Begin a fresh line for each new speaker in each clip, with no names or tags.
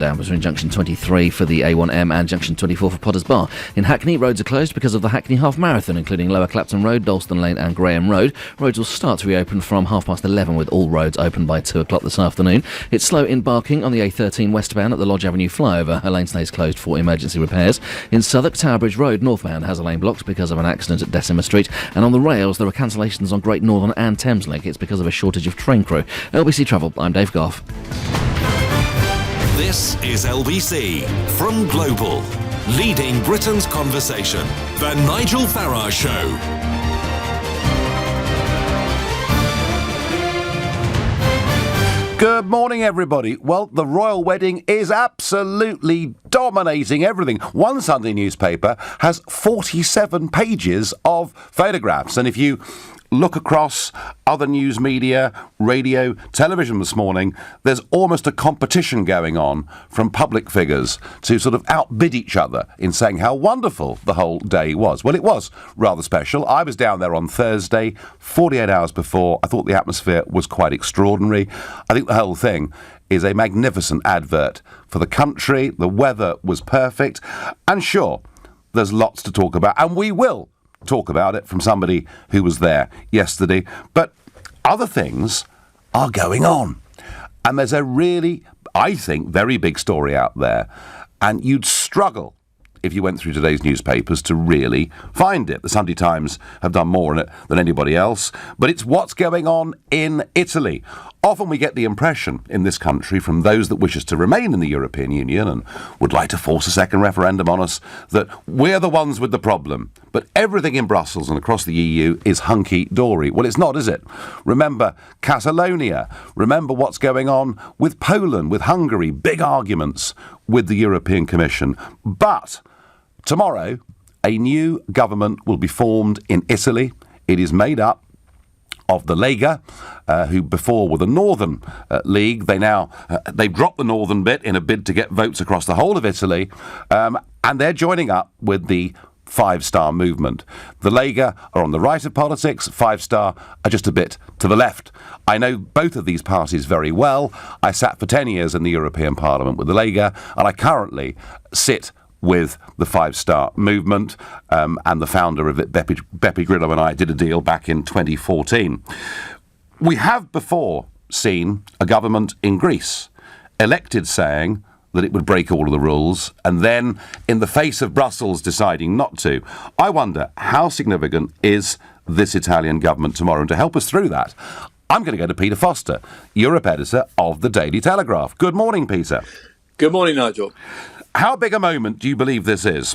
Down between junction 23 for the A1M and junction 24 for Potters Bar. In Hackney, roads are closed because of the Hackney Half Marathon, including Lower Clapton Road, Dalston Lane and Graham Road. Roads will start to reopen from 11:30, with all roads open by 2 o'clock this afternoon. It's slow in Barking on the A13 westbound at the Lodge Avenue flyover. A lane stays closed for emergency repairs. In Southwark, Tower Bridge Road northbound has a lane blocked because of an accident at Decimer Street. And on the rails, there are cancellations on Great Northern and Thameslink. It's because of a shortage of train crew. LBC Travel, I'm Dave Goff.
This is LBC from Global, leading Britain's conversation. The Nigel Farage Show.
Good morning, everybody. Well, the royal wedding is absolutely dominating everything. One Sunday newspaper has 47 pages of photographs, and if you look across other news media, radio, television this morning, there's almost a competition going on from public figures to sort of outbid each other in saying how wonderful the whole day was. Well, it was rather special. I was down there on Thursday, 48 hours before. I thought the atmosphere was quite extraordinary. I think the whole thing is a magnificent advert for the country. The weather was perfect. And sure, there's lots to talk about, and we will talk about it from somebody who was there yesterday. But other things are going on. And there's a really, I think, very big story out there. And you'd struggle if you went through today's newspapers to really find it. The Sunday Times have done more on it than anybody else. But it's what's going on in Italy. Often we get the impression in this country from those that wish us to remain in the European Union and would like to force a second referendum on us that we're the ones with the problem. But everything in Brussels and across the EU is hunky-dory. Well, it's not, is it? Remember Catalonia. Remember what's going on with Poland, with Hungary. Big arguments with the European Commission. But tomorrow, a new government will be formed in Italy. It is made up of the Lega, who before were the Northern League. They've dropped the northern bit in a bid to get votes across the whole of Italy, and they're joining up with the Five Star movement. The Lega are on the right of politics, Five Star are just a bit to the left. I know both of these parties very well. I sat for 10 years in the European Parliament with the Lega, and I currently sit with the Five Star movement, and the founder of it, Beppe Grillo, and I did a deal back in 2014. We have before seen a government in Greece elected saying that it would break all of the rules, and then in the face of Brussels deciding not to. I wonder how significant is this Italian government tomorrow? And to help us through that, I'm going to go to Peter Foster, Europe editor of the Daily Telegraph. Good morning, Peter.
Good morning, Nigel.
How big a moment do you believe this is?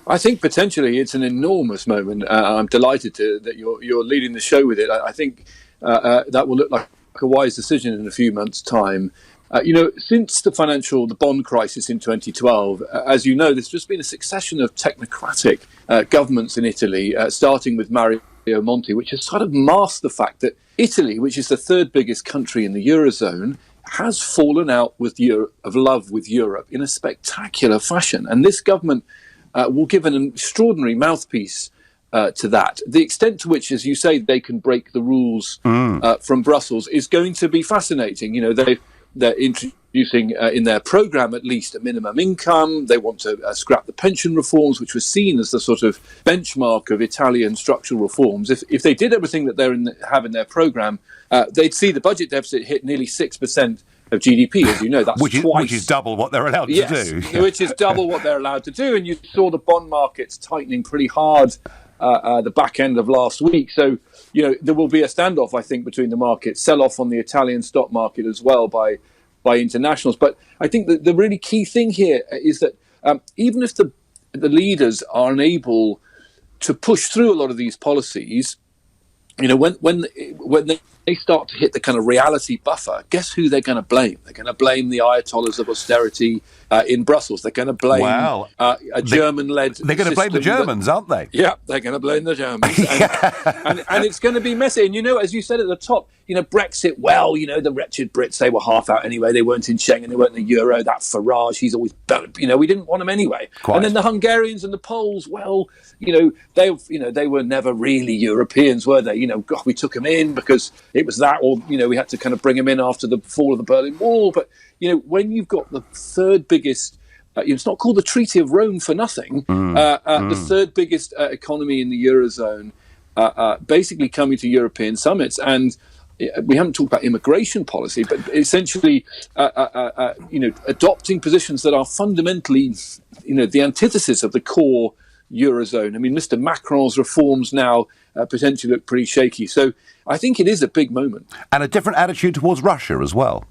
I think potentially it's an enormous moment. I'm delighted that you're leading the show with it. I think that will look like a wise decision in a few months' time. Since the bond crisis in 2012, as you know, there's just been a succession of technocratic governments in Italy, starting with Mario Monti, which has sort of masked the fact that Italy, which is the third biggest country in the Eurozone, has fallen out of love with Europe in a spectacular fashion. And this government will give an extraordinary mouthpiece to that. The extent to which, as you say, they can break the rules from Brussels is going to be fascinating. You know, they're introducing in their programme at least a minimum income. They want to scrap the pension reforms, which was seen as the sort of benchmark of Italian structural reforms. If they did everything that have in their programme, they'd see the budget deficit hit nearly 6% of GDP, as you know. That's
which is double what they're allowed to do.
Which is double what they're allowed to do. And you saw the bond markets tightening pretty hard the back end of last week. So, there will be a standoff, I think, between the markets, sell-off on the Italian stock market as well by internationals. But I think that the really key thing here is that even if the leaders are unable to push through a lot of these policies, when they start to hit the kind of reality buffer, guess who they're going to blame? They're going to blame the ayatollahs of austerity in Brussels. They're going to blame a German-led
They're going to blame the Germans, aren't they?
Yeah, they're going to blame the Germans. And it's going to be messy. And, as you said at the top, Brexit, the wretched Brits, they were half out anyway. They weren't in Schengen. They weren't in the Euro. That Farage, he's always, we didn't want him anyway.
Quite.
And then the Hungarians and the Poles, they were never really Europeans, were they? We took them in because it was that, or we had to kind of bring him in after the fall of the Berlin Wall. But when you've got the third biggest, it's not called the Treaty of Rome for nothing. The third biggest economy in the Eurozone, basically coming to European summits, and we haven't talked about immigration policy, but essentially, adopting positions that are fundamentally, the antithesis of the core Eurozone. I mean, Mr. Macron's reforms now potentially look pretty shaky. So I think it is a big moment.
And a different attitude towards Russia as well.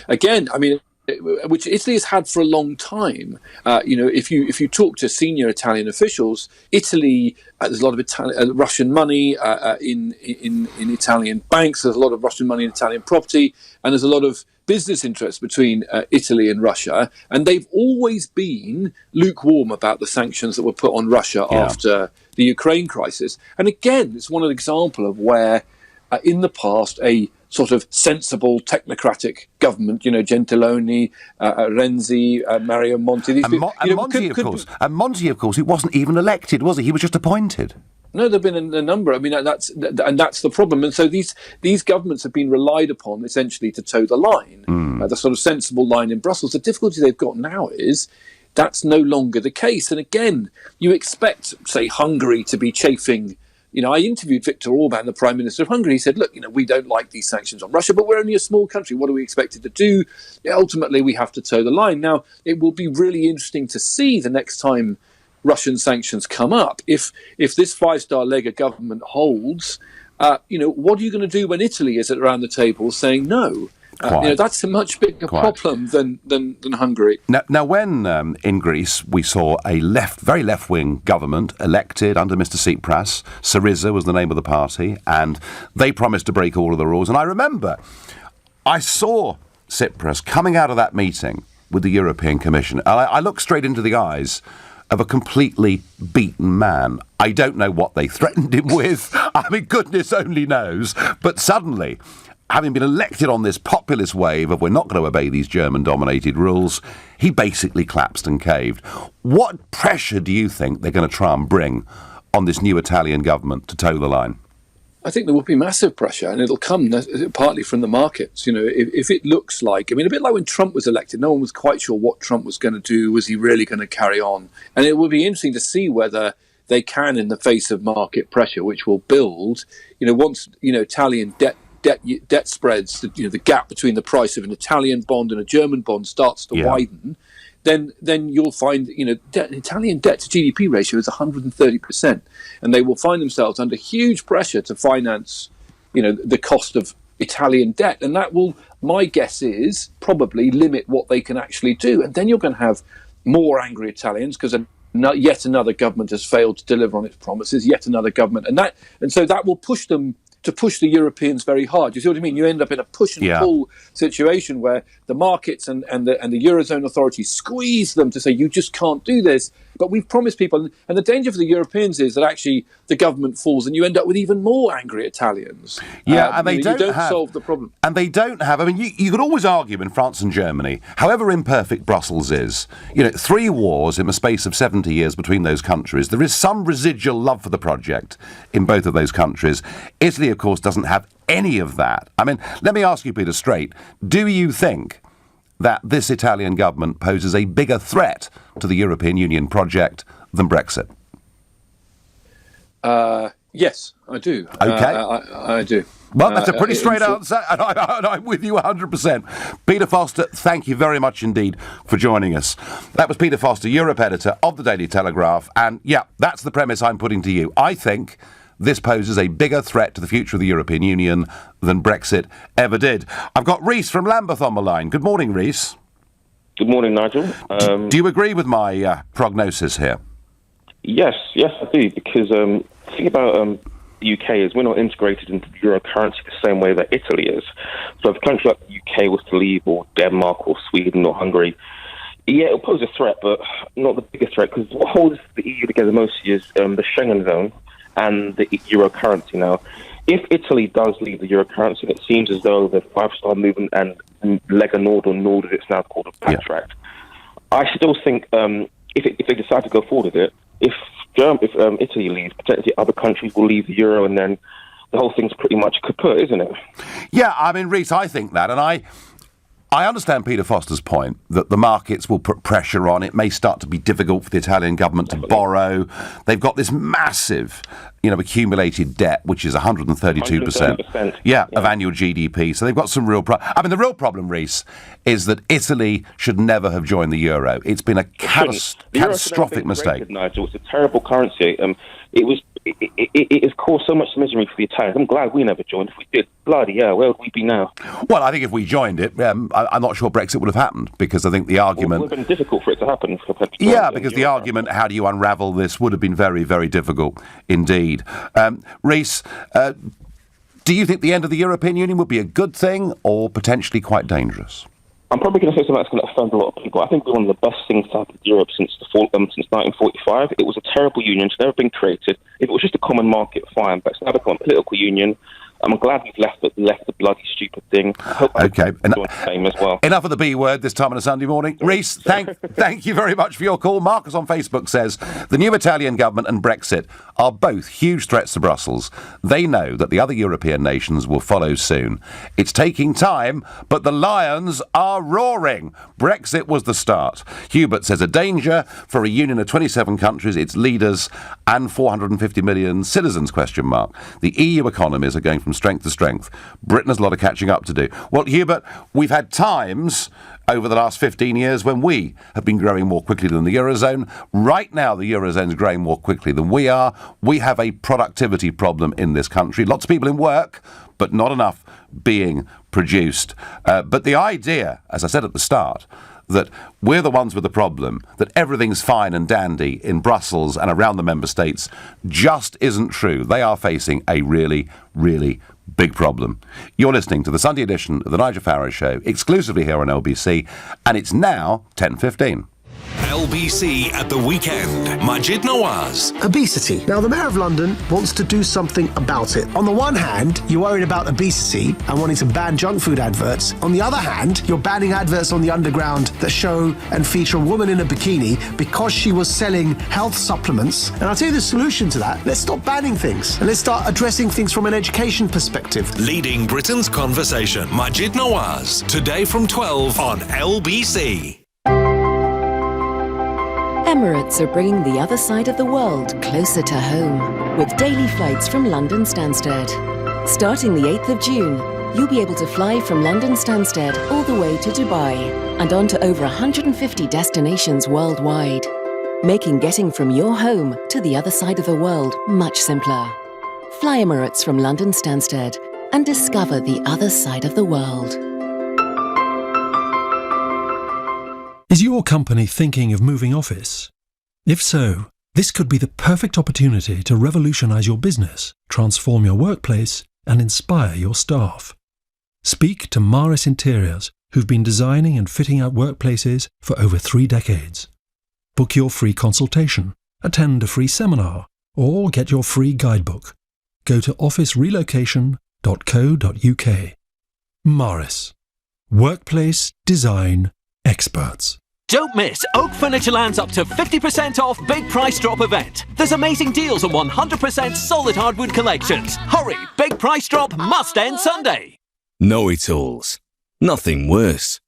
Again, I mean, which Italy has had for a long time. If you talk to senior Italian officials, Italy, there's a lot of Russian money in Italian banks. There's a lot of Russian money in Italian property, and there's a lot of business interests between Italy and Russia. And they've always been lukewarm about the sanctions that were put on Russia after the Ukraine crisis. And again, it's one example of where, in the past, a sort of sensible technocratic government, Gentiloni, Renzi, Mario Monti.
Monti, of course, he wasn't even elected, was he? He was just appointed.
No, there've been a number. I mean, that's the problem. And so these governments have been relied upon essentially to toe the line, the sort of sensible line in Brussels. The difficulty they've got now is that's no longer the case. And again, you expect, say, Hungary to be chafing. I interviewed Viktor Orban, the Prime Minister of Hungary. He said, look, we don't like these sanctions on Russia, but we're only a small country. What are we expected to do? Ultimately, we have to toe the line. Now, it will be really interesting to see the next time Russian sanctions come up. If this five-star Lega government holds, what are you going to do when Italy is around the table saying no? That's a much bigger problem than Hungary.
Now, when in Greece we saw a very left-wing government elected under Mr. Tsipras, Syriza was the name of the party, and they promised to break all of the rules. And I remember I saw Tsipras coming out of that meeting with the European Commission, and I looked straight into the eyes of a completely beaten man. I don't know what they threatened him with. I mean, goodness only knows. But suddenly, having been elected on this populist wave of we're not going to obey these German-dominated rules, he basically collapsed and caved. What pressure do you think they're going to try and bring on this new Italian government to toe the line?
I think there will be massive pressure, and it'll come partly from the markets. If it looks like, a bit like when Trump was elected, no one was quite sure what Trump was going to do. Was he really going to carry on? And it will be interesting to see whether they can, in the face of market pressure, which will build, once, Italian debt spreads, the gap between the price of an Italian bond and a German bond starts to widen, then you'll find, Italian debt to GDP ratio is 130%, and they will find themselves under huge pressure to finance, the cost of Italian debt, and that will, my guess is, probably limit what they can actually do. And then you're going to have more angry Italians because yet another government has failed to deliver on its promises, yet another government, and so that will push them to push the Europeans very hard. You see what I mean? You end up in a push and pull situation where the markets and the Eurozone authorities squeeze them to say, you just can't do this. But we've promised people, and the danger for the Europeans is that actually the government falls and you end up with even more angry Italians.
And
you don't solve the problem.
And they don't have, you could always argue in France and Germany, however imperfect Brussels is, 3 wars in the space of 70 years between those countries, there is some residual love for the project in both of those countries. Italy, of course, doesn't have any of that. Let me ask you, Peter, straight, do you think that this Italian government poses a bigger threat to the European Union project than Brexit?
Yes, I do.
Okay.
I do.
Well, that's a pretty straight answer, and I'm with you 100%. Peter Foster, thank you very much indeed for joining us. That was Peter Foster, Europe editor of the Daily Telegraph, and that's the premise I'm putting to you. I think this poses a bigger threat to the future of the European Union than Brexit ever did. I've got Rhys from Lambeth on the line. Good morning, Rhys.
Good morning, Nigel.
Do you agree with my prognosis here?
Yes, I do, because the thing about the UK is we're not integrated into the euro currency the same way that Italy is. So if a country like the UK was to leave, or Denmark, or Sweden, or Hungary, it'll pose a threat, but not the biggest threat, because what holds the EU together mostly is the Schengen zone and the euro currency. Now, if Italy does leave the euro currency, it seems as though the five-star movement and Lega Nord, or Nord as it's now called, a backtracked. I still think if they decide to go forward with it, if Italy leaves, potentially other countries will leave the euro, and then the whole thing's pretty much kaput, isn't it?
Yeah, I mean, Reece, I think that, and I understand Peter Foster's point that the markets will put pressure on. It may start to be difficult for the Italian government to borrow. They've got this massive, accumulated debt, which is 132% of annual GDP. So they've got some real the real problem, Reece, is that Italy should never have joined the euro. It's been a catastrophic mistake.
Nigel, it's a terrible currency. It has caused so much misery for the Italians. I'm glad we never joined. If we did, bloody hell, where would we be now?
Well, I think if we joined it, I'm not sure Brexit would have happened, because I think the argument...
It would have been difficult for it to happen.
Because the argument, how do you unravel this, would have been very, very difficult indeed. Reece, do you think the end of the European Union would be a good thing or potentially quite dangerous?
I'm probably going to say something that's going to offend a lot of people. I think one of the best things to happen to Europe since 1945. It was a terrible union. It's never been created. If it was just a common market, fine. But it's now become a political union. I'm glad we've left the bloody stupid thing. I hope the same as well.
Enough of the B word this time on a Sunday morning. Reece, thank you very much for your call. Marcus on Facebook says, the new Italian government and Brexit are both huge threats to Brussels. They know that the other European nations will follow soon. It's taking time, but the lions are roaring. Brexit was the start. Hubert says, a danger for a union of 27 countries, its leaders, and 450 million citizens, ? The EU economies are going from strength to strength. Britain has a lot of catching up to do. Well, Hubert, we've had times over the last 15 years when we have been growing more quickly than the Eurozone. Right now, the Eurozone is growing more quickly than we are. We have a productivity problem in this country. Lots of people in work, but not enough being produced. But the idea, as I said at the start, that we're the ones with the problem, that everything's fine and dandy in Brussels and around the member states, just isn't true. They are facing a really, really big problem. You're listening to the Sunday edition of the Nigel Farage Show, exclusively here on LBC, and it's now 10:15.
LBC at the weekend. Majid Nawaz.
Obesity. Now, the Mayor of London wants to do something about it. On the one hand, you're worried about obesity and wanting to ban junk food adverts. On the other hand, you're banning adverts on the underground that show and feature a woman in a bikini because she was selling health supplements. And I'll tell you the solution to that. Let's stop banning things and let's start addressing things from an education perspective.
Leading Britain's conversation. Majid Nawaz. Today from 12 on LBC.
Emirates are bringing the other side of the world closer to home with daily flights from London Stansted. Starting the 8th of June, you'll be able to fly from London Stansted all the way to Dubai and on to over 150 destinations worldwide, making getting from your home to the other side of the world much simpler. Fly Emirates from London Stansted and discover the other side of the world.
Is your company thinking of moving office? If so, this could be the perfect opportunity to revolutionise your business, transform your workplace, and inspire your staff. Speak to Maris Interiors, who've been designing and fitting out workplaces for over 3 decades. Book your free consultation, attend a free seminar, or get your free guidebook. Go to officerelocation.co.uk. Maris. Workplace Design Experts.
Don't miss Oak Furnitureland's up to 50% off Big Price Drop event. There's amazing deals on 100% solid hardwood collections. Hurry, Big Price Drop must end Sunday.
Know-it-alls. Nothing worse.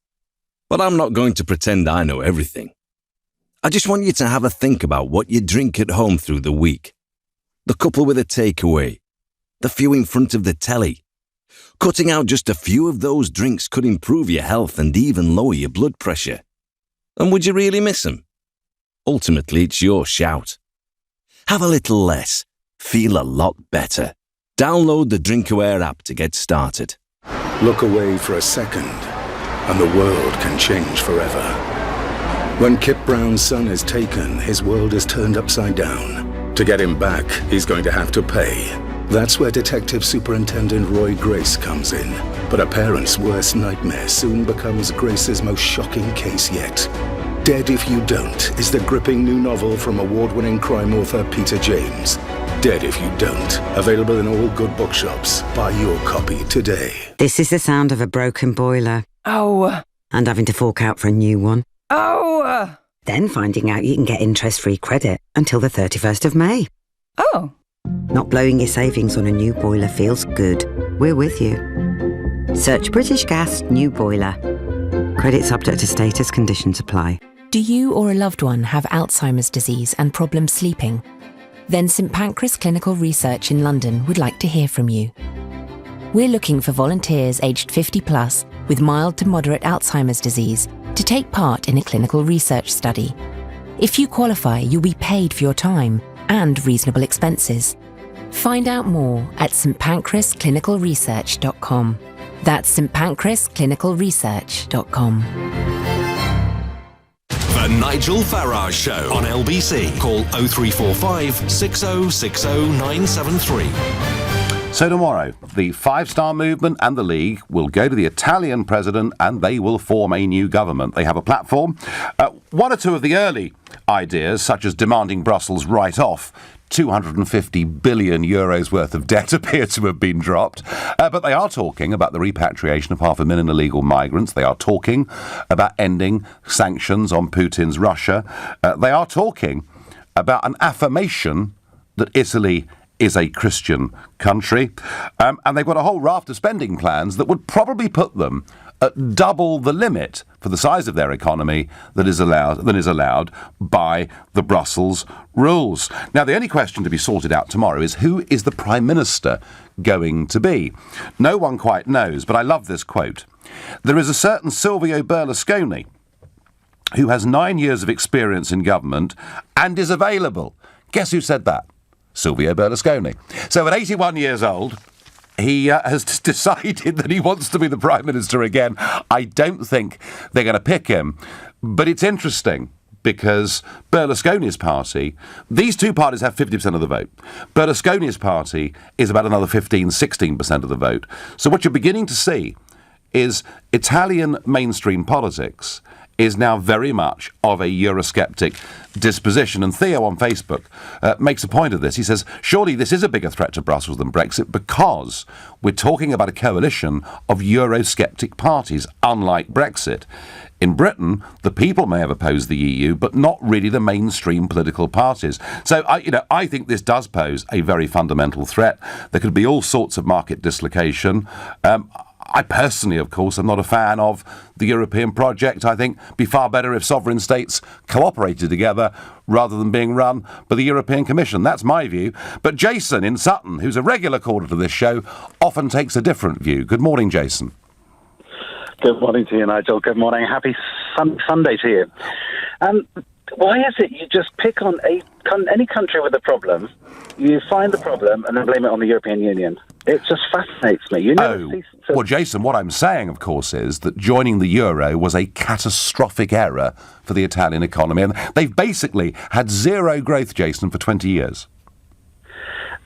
But I'm not going to pretend I know everything. I just want you to have a think about what you drink at home through the week. The couple with a takeaway. The few in front of the telly. Cutting out just a few of those drinks could improve your health and even lower your blood pressure. And would you really miss them? Ultimately, it's your shout. Have a little less. Feel a lot better. Download the Drinkaware app to get started.
Look away for a second, and the world can change forever. When Kip Brown's son is taken, his world is turned upside down. To get him back, he's going to have to pay. That's where Detective Superintendent Roy Grace comes in. But a parent's worst nightmare soon becomes Grace's most shocking case yet. Dead If You Don't is the gripping new novel from award-winning crime author Peter James. Dead If You Don't. Available in all good bookshops. Buy your copy today.
This is the sound of a broken boiler.
Oh.
And having to fork out for a new one.
Oh.
Then finding out you can get interest-free credit until the 31st of May.
Oh.
Not blowing your savings on a new boiler feels good. We're with you. Search British Gas New Boiler. Credit subject to status, conditions apply.
Do you or a loved one have Alzheimer's disease and problems sleeping? Then St Pancras Clinical Research in London would like to hear from you. We're looking for volunteers aged 50 plus with mild to moderate Alzheimer's disease to take part in a clinical research study. If you qualify, you'll be paid for your time and reasonable expenses. Find out more at stpancrasclinicalresearch.com. That's stpancrasclinicalresearch.com.
The Nigel Farage Show on LBC. Call 0345 6060 973.
So tomorrow, the Five-Star Movement and the League will go to the Italian president and they will form a new government. They have a platform. One or two of the early ideas, such as demanding Brussels write off 250 billion euros worth of debt, appear to have been dropped. But they are talking about the repatriation of 500,000 illegal migrants. They are talking about ending sanctions on Putin's Russia. They are talking about an affirmation that Italy is a Christian country. And they've got a whole raft of spending plans that would probably put them at double the limit for the size of their economy that is allowed by the Brussels rules. Now, the only question to be sorted out tomorrow is who is the Prime Minister going to be? No one quite knows, but I love this quote. There is a certain Silvio Berlusconi who has 9 years of experience in government and is available. Guess who said that? Silvio Berlusconi. So at 81 years old, he has decided that he wants to be the Prime Minister again. I don't think they're going to pick him. But it's interesting because Berlusconi's party, these two parties have 50% of the vote. Berlusconi's party is about another 16% of the vote. So what you're beginning to see is Italian mainstream politics is now very much of a Eurosceptic disposition. And Theo on Facebook makes a point of this. He says, surely this is a bigger threat to Brussels than Brexit because we're talking about a coalition of Eurosceptic parties, unlike Brexit. In Britain, the people may have opposed the EU, but not really the mainstream political parties. So, I think this does pose a very fundamental threat. There could be all sorts of market dislocation. I personally, of course, am not a fan of the European project. I think it'd be far better if sovereign states cooperated together rather than being run by the European Commission. That's my view. But Jason in Sutton, who's a regular caller to this show, often takes a different view. Good morning, Jason.
Good morning to you, Nigel. Good morning. Happy Sunday to you. Why is it you just pick on any country with a problem, you find the problem and then blame it on the European Union? It just fascinates me.
Well, Jason, what I'm saying, of course, is that joining the euro was a catastrophic error for the Italian economy. And they've basically had zero growth, Jason, for 20 years.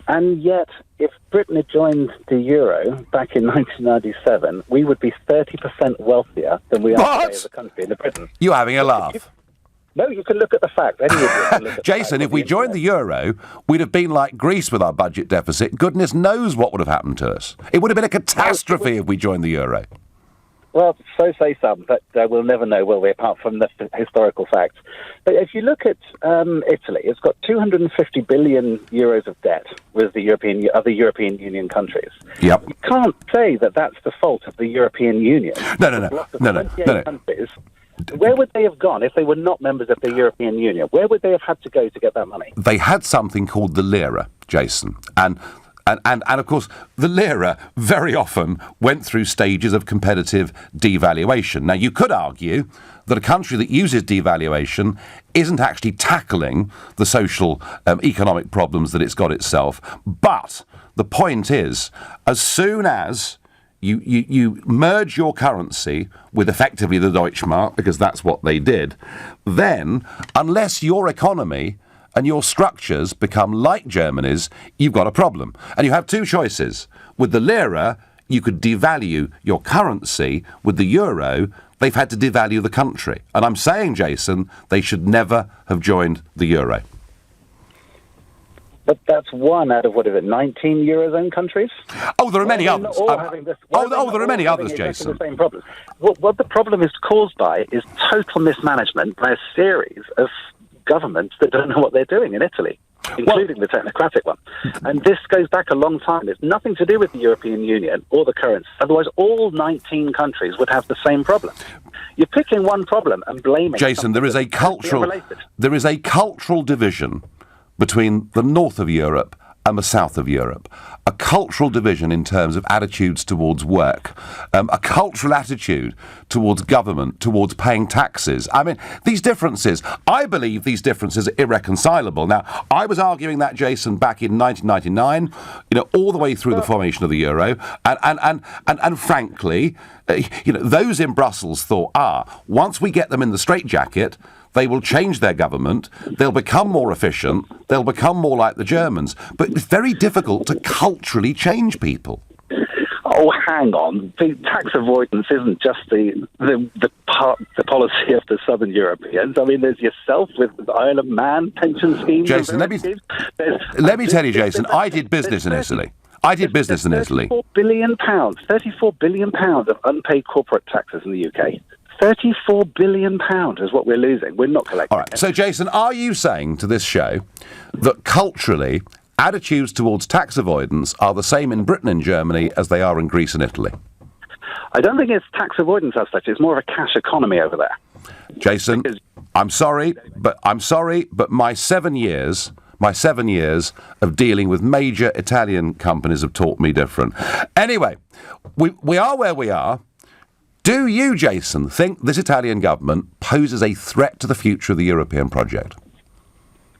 And yet, if Britain had joined the euro back in 1997, we would be 30% wealthier than we are today as a country in Britain.
You're having a laugh.
No, you can look at the facts.
Jason, if we joined the euro, we'd have been like Greece with our budget deficit. Goodness knows what would have happened to us. It would have been a catastrophe if we joined the euro.
Well, so say some, but we'll never know, will we, apart from the historical facts. But if you look at Italy, it's got 250 billion euros of debt with the other European Union countries.
Yep.
You can't say that that's the fault of the European Union.
No.
Countries. Where would they have gone if they were not members of the European Union? Where would they have had to go to get that money?
They had something called the lira, Jason. And of course, the lira very often went through stages of competitive devaluation. Now, you could argue that a country that uses devaluation isn't actually tackling the social, economic problems that it's got itself. But the point is, as soon as you merge your currency with effectively the Deutschmark, because that's what they did, then unless your economy and your structures become like Germany's, you've got a problem. And you have two choices. With the lira, you could devalue your currency. With the euro, they've had to devalue the country. And I'm saying, Jason, they should never have joined the euro.
But that's one out of, 19 Eurozone countries?
Oh, there are many others. There are many others, Jason.
The same problem. What the problem is caused by is total mismanagement by a series of governments that don't know what they're doing in Italy. including the technocratic one. And this goes back a long time. It's nothing to do with the European Union or the currency. Otherwise, all 19 countries would have the same problem. You're picking one problem and blaming...
Jason, there is a cultural division between the north of Europe and the south of Europe. A cultural division in terms of attitudes towards work, a cultural attitude towards government, towards paying taxes. I mean, these differences, I believe these differences are irreconcilable. Now, I was arguing that, Jason, back in 1999, all the way through the formation of the euro, and frankly, those in Brussels thought, once we get them in the straitjacket, they will change their government, they'll become more efficient, they'll become more like the Germans. But it's very difficult to culturally change people.
Oh, hang on. The tax avoidance isn't just the policy of the Southern Europeans. I mean, there's yourself with Isle of Man pension schemes.
Jason, let me tell you, Jason, I did business in Italy. £34 billion
of unpaid corporate taxes in the UK. £34 billion is what we're losing. We're not collecting.
All right. So, Jason, are you saying to this show that culturally attitudes towards tax avoidance are the same in Britain and Germany as they are in Greece and Italy?
I don't think it's tax avoidance as such. It's more of a cash economy over there.
Jason, I'm sorry, but my 7 years of dealing with major Italian companies have taught me different. Anyway, we are where we are. Do you, Jason, think this Italian government poses a threat to the future of the European project?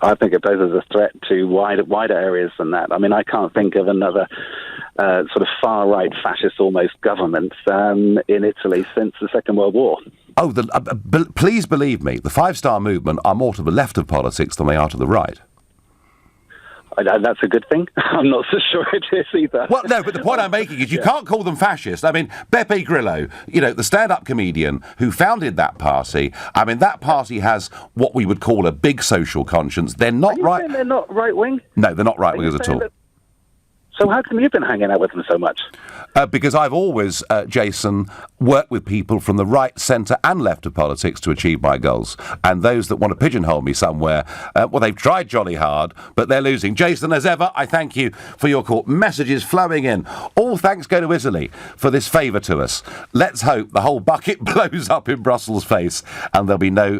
I think it poses a threat to wider areas than that. I mean, I can't think of another sort of far-right fascist almost government in Italy since the Second World War.
Oh, please believe me, the Five Star Movement are more to the left of politics than they are to the right.
That's a good thing. I'm not so sure it is either.
Well, no, but the point I'm making is you can't call them fascist. I mean, Beppe Grillo, the stand-up comedian who founded that party, I mean, that party has what we would call a big social conscience. They're not right.
Saying they're not right-wing?
No, they're not right-wingers at all.
So how come you've been hanging out with them so much?
Because I've always, Jason, worked with people from the right, centre and left of politics to achieve my goals. And those that want to pigeonhole me somewhere, they've tried jolly hard, but they're losing. Jason, as ever, I thank you for your call. Messages flowing in. All thanks go to Italy for this favour to us. Let's hope the whole bucket blows up in Brussels' face and there'll be no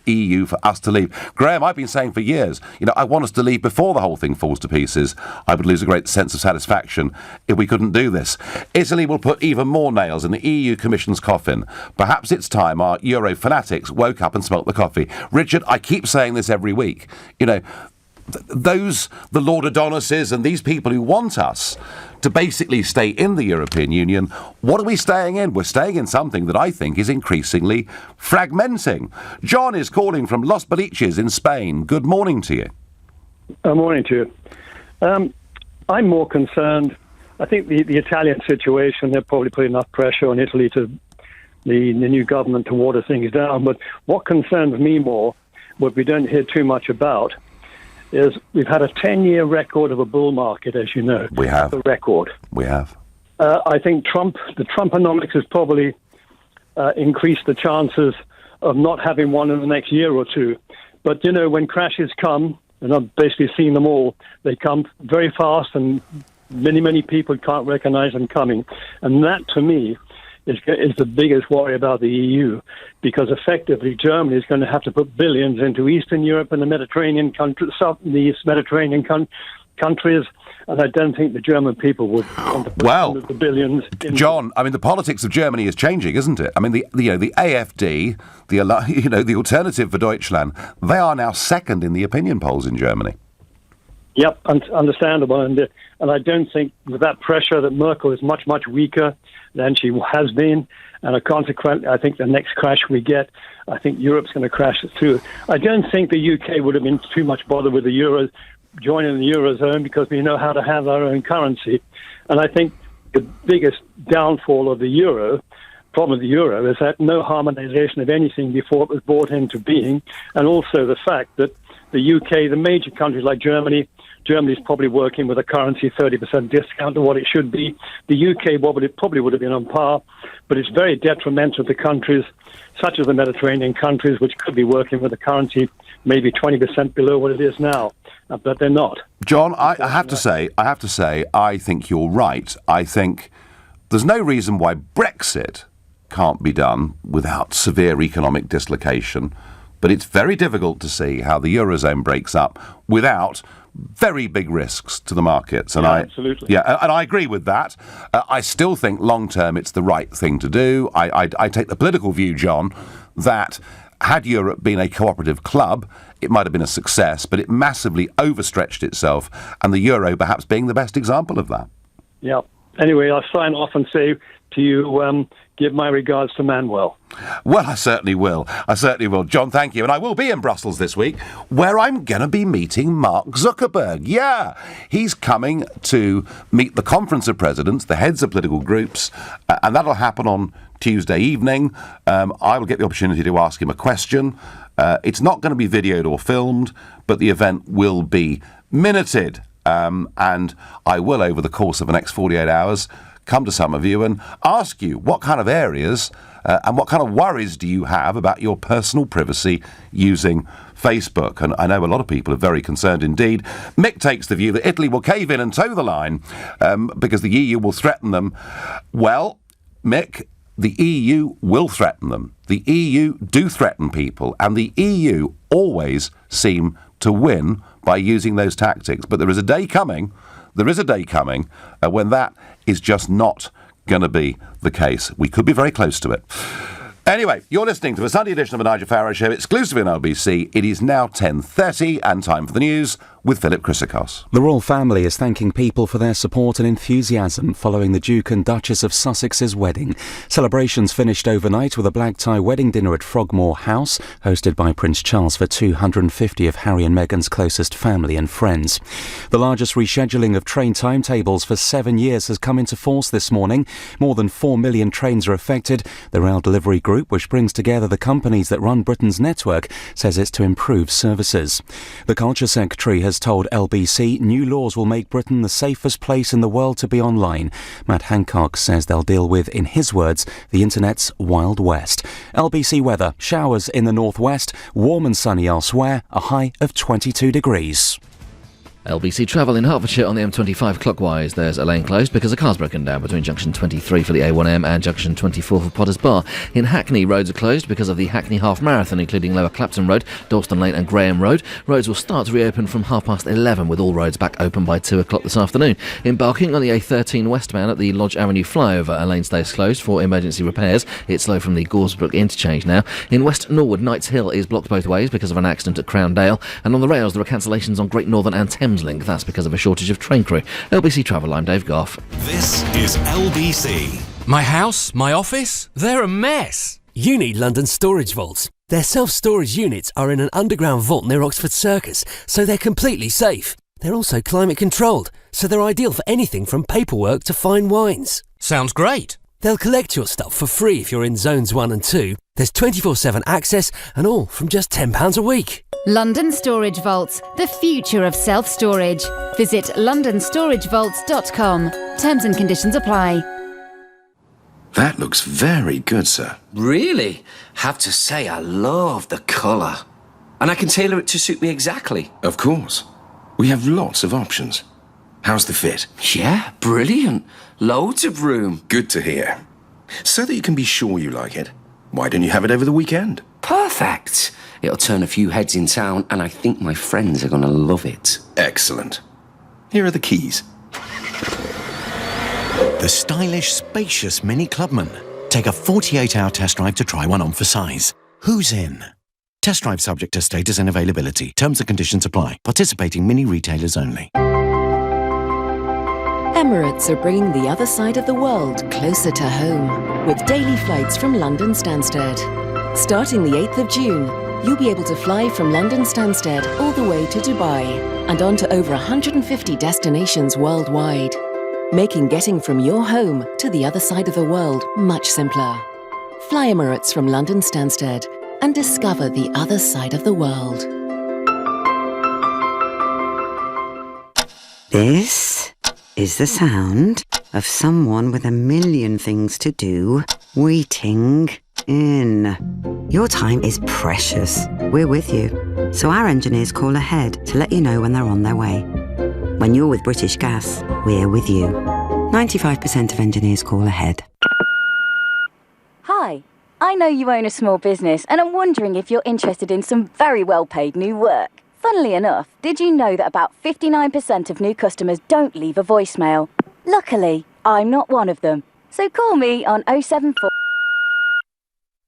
EU for us to leave. Graham, I've been saying for years, I want us to leave before the whole thing falls to pieces. I would lose a great sense of satisfaction if we couldn't do this. Italy will put even more nails in the EU Commission's coffin. Perhaps it's time our Euro fanatics woke up and smelt the coffee. Richard, I keep saying this every week. The Lord Adonises and these people who want us to basically stay in the European Union, what are we staying in? We're staying in something that I think is increasingly fragmenting. John is calling from Los Beliches in Spain. Good morning to you.
Good morning to you. I'm more concerned. I think the Italian situation, they're probably putting enough pressure on Italy to the new government to water things down. But what concerns me more, what we don't hear too much about, is we've had a 10-year record of a bull market, as you know.
We have.
The record.
We have.
I think the Trumponomics has probably increased the chances of not having one in the next year or two. But, when crashes come, and I've basically seen them all, they come very fast and many, many people can't recognize them coming. And that, to me, is the biggest worry about the EU, because effectively Germany is going to have to put billions into Eastern Europe and the Mediterranean countries, countries, and I don't think the German people would want to put the billions in.
John, I mean, the politics of Germany is changing, isn't it? I mean, the AfD, the Alternative for Deutschland, they are now second in the opinion polls in Germany.
Yep, understandable, and I don't think with that pressure that Merkel is much, much weaker than she has been, and consequently, I think the next crash we get, I think Europe's going to crash too. I don't think the UK would have been too much bothered with the euro, joining the eurozone, because we know how to have our own currency, and I think the biggest downfall of the euro, problem of the euro, is that no harmonization of anything before it was brought into being, and also the fact that the UK, the major countries like Germany's probably working with a currency 30% discount to what it should be. The UK probably would have been on par, but it's very detrimental to countries such as the Mediterranean countries, which could be working with a currency maybe 20% below what it is now. but they're not.
John, I have to say, I think you're right. I think there's no reason why Brexit can't be done without severe economic dislocation, but it's very difficult to see how the Eurozone breaks up without very big risks to the markets. And
absolutely.
Yeah, and I agree with that. I still think long-term it's the right thing to do. I take the political view, John, that had Europe been a cooperative club, it might have been a success, but it massively overstretched itself, and the euro perhaps being the best example of that.
Yeah. Anyway, I'll sign off and say to you, give my regards to Manuel.
Well, I certainly will. John, thank you. And I will be in Brussels this week, where I'm going to be meeting Mark Zuckerberg. Yeah, he's coming to meet the Conference of Presidents, the heads of political groups, and that'll happen on Tuesday evening. I will get the opportunity to ask him a question. It's not going to be videoed or filmed, but the event will be minuted. And I will, over the course of the next 48 hours, come to some of you and ask you what kind of areas and what kind of worries do you have about your personal privacy using Facebook. And I know a lot of people are very concerned indeed. Mick takes the view that Italy will cave in and toe the line because the EU will threaten them. Well, Mick, the EU will threaten them. The EU do threaten people, and the EU always seem to win by using those tactics. But there is a day coming when that is just not going to be the case. We could be very close to it. Anyway, you're listening to the Sunday edition of the Nigel Farage Show, exclusively on LBC. It is now 10:30 and time for the news with Philip Chrysikos.
The royal family is thanking people for their support and enthusiasm following the Duke and Duchess of Sussex's wedding. Celebrations finished overnight with a black tie wedding dinner at Frogmore House, hosted by Prince Charles for 250 of Harry and Meghan's closest family and friends. The largest rescheduling of train timetables for 7 years has come into force this morning. More than 4 million trains are affected. The Rail Delivery Group, which brings together the companies that run Britain's network, says it's to improve services. The Culture Secretary has told LBC new laws will make Britain the safest place in the world to be online. Matt Hancock says they'll deal with, in his words, the internet's Wild West. LBC weather, showers in the northwest, warm and sunny elsewhere, a high of 22 degrees.
LBC travel in Hertfordshire on the M25 clockwise. There's a lane closed because a car's broken down between junction 23 for the A1M and junction 24 for Potters Bar. In Hackney, roads are closed because of the Hackney Half Marathon, including Lower Clapton Road, Dalston Lane and Graham Road. Roads will start to reopen from 11:30, with all roads back open by 2 o'clock this afternoon. In Barking on the A13 westbound at the Lodge Avenue flyover, a lane stays closed for emergency repairs. It's slow from the Goresbrook interchange now. In West Norwood, Knights Hill is blocked both ways because of an accident at Crowndale. And on the rails, there are cancellations on Great Northern and Thameslink. That's because of a shortage of train crew. LBC Travel, I'm Dave Goff.
This is LBC.
My house, my office, they're a mess. You need London storage vaults. Their self-storage units are in an underground vault near Oxford Circus, so they're completely safe. They're also climate controlled, so they're ideal for anything from paperwork to fine wines. Sounds great. They'll collect your stuff for free if you're in zones 1 and 2. There's 24/7 access and all from just £10 a week.
London Storage Vaults, the future of self-storage. Visit londonstoragevaults.com. Terms and conditions apply.
That looks very good, sir. Really? Have to say, I love the colour. And I can tailor it to suit me exactly. Of course. We have lots of options. How's the fit? Yeah, brilliant. Loads of room. Good to hear. So that you can be sure you like it, why don't you have it over the weekend? Perfect. It'll turn a few heads in town, and I think my friends are going to love it. Excellent. Here are the keys.
The stylish, spacious Mini Clubman. Take a 48-hour test drive to try one on for size. Who's in? Test drive subject to status and availability. Terms and conditions apply. Participating Mini retailers only.
Emirates are bringing the other side of the world closer to home with daily flights from London Stansted. Starting the 8th of June, you'll be able to fly from London Stansted all the way to Dubai and on to over 150 destinations worldwide, making getting from your home to the other side of the world much simpler. Fly Emirates from London Stansted and discover the other side of the world.
This is the sound of someone with a million things to do waiting in. Your time is precious. We're with you. So our engineers call ahead to let you know when they're on their way. When you're with British Gas, we're with you. 95% of engineers call ahead.
Hi, I know you own a small business and I'm wondering if you're interested in some very well-paid new work. Funnily enough, did you know that about 59% of new customers don't leave a voicemail? Luckily, I'm not one of them. So call me on 074...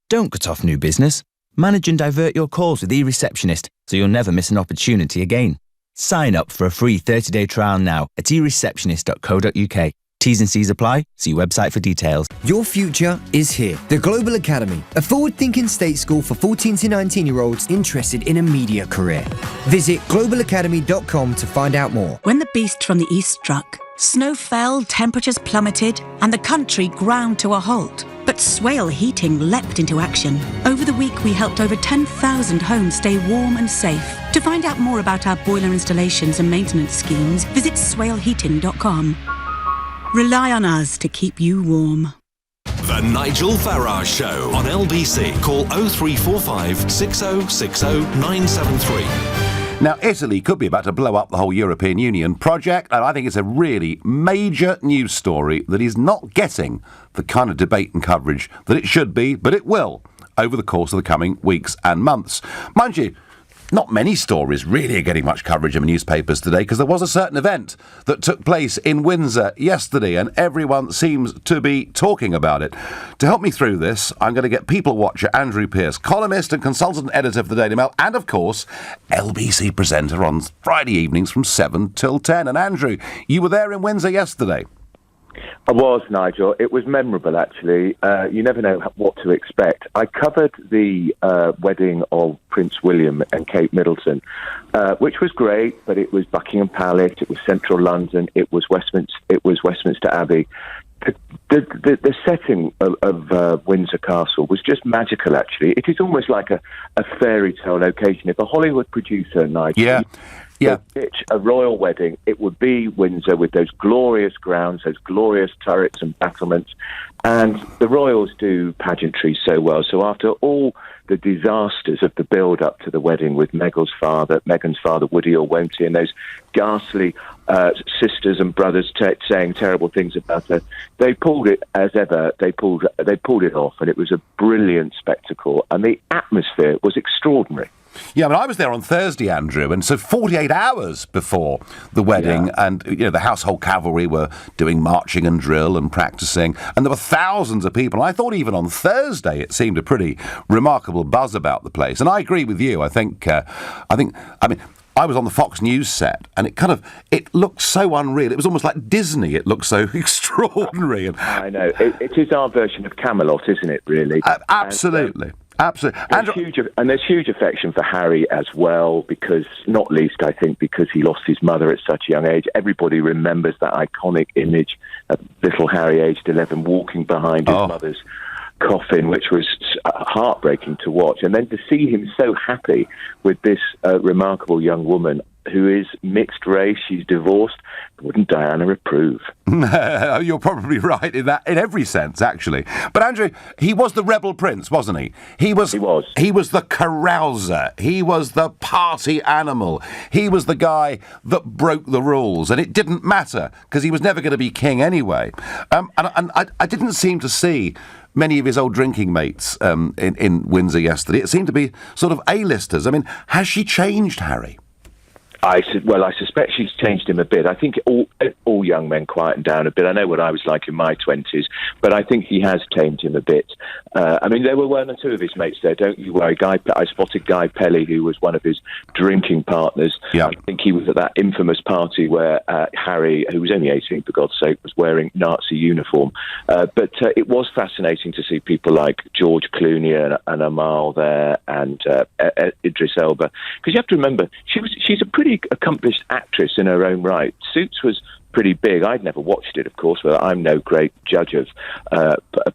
Don't cut off new business. Manage and divert your calls with eReceptionist so you'll never miss an opportunity again. Sign up for a free 30-day trial now at ereceptionist.co.uk. T's and C's apply. See website for details.
Your future is here. The Global Academy, a forward-thinking state school for 14 to 19-year-olds interested in a media career. Visit globalacademy.com to find out more.
When the beast from the east struck, snow fell, temperatures plummeted, and the country ground to a halt. But Swale Heating leapt into action. Over the week, we helped over 10,000 homes stay warm and safe. To find out more about our boiler installations and maintenance schemes, visit swaleheating.com. Rely on us to keep you warm.
The Nigel Farage Show on LBC. Call 0345 6060 973.
Now, Italy could be about to blow up the whole European Union project, and I think it's a really major news story that is not getting the kind of debate and coverage that it should be, but it will over the course of the coming weeks and months. Mind you, not many stories really are getting much coverage in the newspapers today because there was a certain event that took place in Windsor yesterday and everyone seems to be talking about it. To help me through this, I'm going to get people watcher Andrew Pearce, columnist and consultant editor for the Daily Mail, and of course, LBC presenter on Friday evenings from 7 till 10. And Andrew, you were there in Windsor yesterday.
I was, Nigel. It was memorable, actually. You never know what to expect. I covered the wedding of Prince William and Kate Middleton, which was great, but it was Buckingham Palace, it was central London, it was Westminster Abbey. The setting of Windsor Castle was just magical, actually. It is almost like a fairy tale location. If a Hollywood producer, Nigel... Yeah. Pitch a royal wedding, it would be Windsor with those glorious grounds, those glorious turrets and battlements. And the royals do pageantry so well. So after all the disasters of the build-up to the wedding with Meghan's father, Woody or Wonty, and those ghastly sisters and brothers saying terrible things about her, they pulled it as ever. They pulled it off, and it was a brilliant spectacle. And the atmosphere was extraordinary.
Yeah, I mean, I was there on Thursday, Andrew, and so 48 hours before the wedding, and, the household cavalry were doing marching and drill and practising, and there were thousands of people. And I thought even on Thursday it seemed a pretty remarkable buzz about the place. And I agree with you. I mean, I was on the Fox News set, and it looked so unreal. It was almost like Disney. It looked so extraordinary.
I know. It is our version of Camelot, isn't it, really?
Absolutely. Absolutely.
There's huge affection for Harry as well, because, not least, I think, because he lost his mother at such a young age. Everybody remembers that iconic image of little Harry, aged 11, walking behind his mother's coffin, which was heartbreaking to watch. And then to see him so happy with this remarkable young woman who is mixed race, she's divorced. Wouldn't Diana approve?
You're probably right in that, in every sense, actually. But Andrew, he was the rebel prince, wasn't he? He was the carouser. He was the party animal. He was the guy that broke the rules, and it didn't matter because he was never going to be king anyway. And I didn't seem to see many of his old drinking mates in Windsor yesterday. It seemed to be sort of A-listers. I mean, has she changed, Harry?
I suspect she's changed him a bit. I think all young men quieten down a bit. I know what I was like in my 20s, but I think he has tamed him a bit. I mean, there were one or two of his mates there, don't you worry. I spotted Guy Pelly, who was one of his drinking partners. Yeah. I think he was at that infamous party where Harry, who was only 18 for God's sake, was wearing Nazi uniform. But it was fascinating to see people like George Clooney and Amal there, and Idris Elba. Because you have to remember, she's a pretty accomplished actress in her own right. Suits was pretty big. I'd never watched it, of course, but I'm no great judge of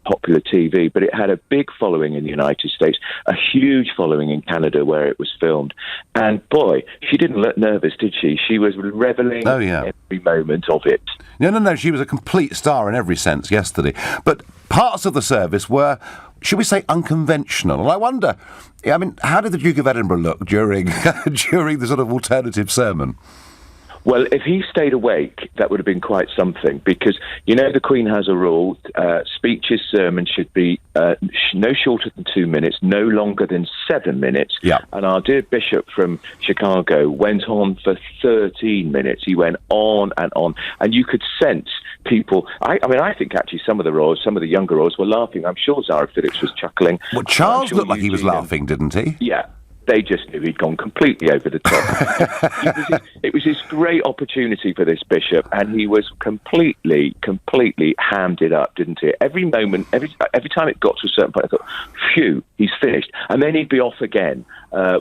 popular TV, but it had a big following in the United States, a huge following in Canada where it was filmed. And boy, she didn't look nervous, did she? She was reveling in every moment of it.
No, she was a complete star in every sense yesterday. But parts of the service were should we say, unconventional. And I wonder, I mean, how did the Duke of Edinburgh look during during the sort of alternative sermon?
Well, if he stayed awake, that would have been quite something, because, you know, the Queen has a rule, speeches, sermons should be no shorter than 2 minutes, no longer than 7 minutes.
Yeah.
And our dear Bishop from Chicago went on for 13 minutes. He went on, and you could sense people. I mean, I think actually some of the younger royals were laughing. I'm sure Zara Phillips was chuckling.
Well, Charles looked like he was laughing, didn't he?
Yeah. They just knew he'd gone completely over the top. It was his great opportunity for this bishop, and he was completely hammed it up, didn't he? Every moment, every time it got to a certain point, I thought, phew, he's finished. And then he'd be off again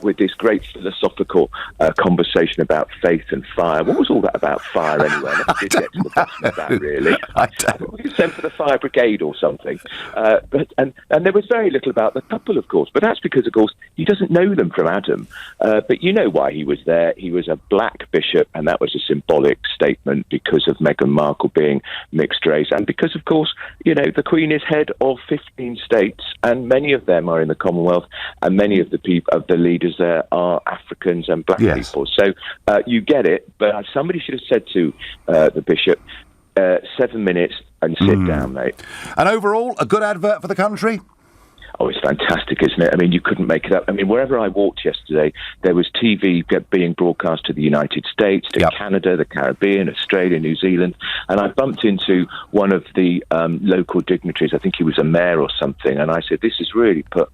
with this great philosophical conversation about faith and fire. What was all that about fire anyway? I never did get to the bottom of that, really.
I don't.
We could send for the fire brigade or something. And there was very little about the couple, of course, but that's because, of course, he doesn't know them from Adam. But you know why he was there. He was a black bishop, and that was a symbolic statement because of Meghan Markle being mixed race, and because, of course, you know, the Queen is head of 15 states, and many of them are in the Commonwealth, and many of the the leaders there are Africans and black people. So you get it, but somebody should have said to the bishop, 7 minutes and sit down, mate.
And overall, a good advert for the country?
Oh, it's fantastic, isn't it? I mean, you couldn't make it up. I mean, wherever I walked yesterday, there was TV being broadcast to the United States, to Canada, the Caribbean, Australia, New Zealand. And I bumped into one of the local dignitaries. I think he was a mayor or something. And I said, this has really put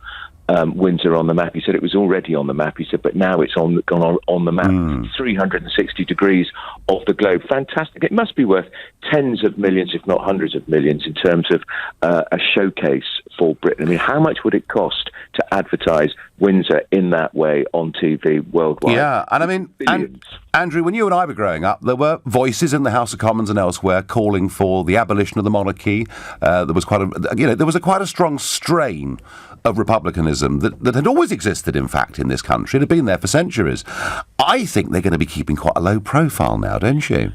Windsor on the map. He said it was already on the map. He said, but now it's gone on the map. 360 degrees of the globe. Fantastic. It must be worth tens of millions, if not hundreds of millions, in terms of a showcase for Britain. I mean, how much would it cost to advertise Windsor in that way on TV worldwide?
Yeah, and I mean, Andrew, when you and I were growing up, there were voices in the House of Commons and elsewhere calling for the abolition of the monarchy. There was quite a strong strain of republicanism that had always existed, in fact, in this country. It had been there for centuries. I think they're going to be keeping quite a low profile now, don't you?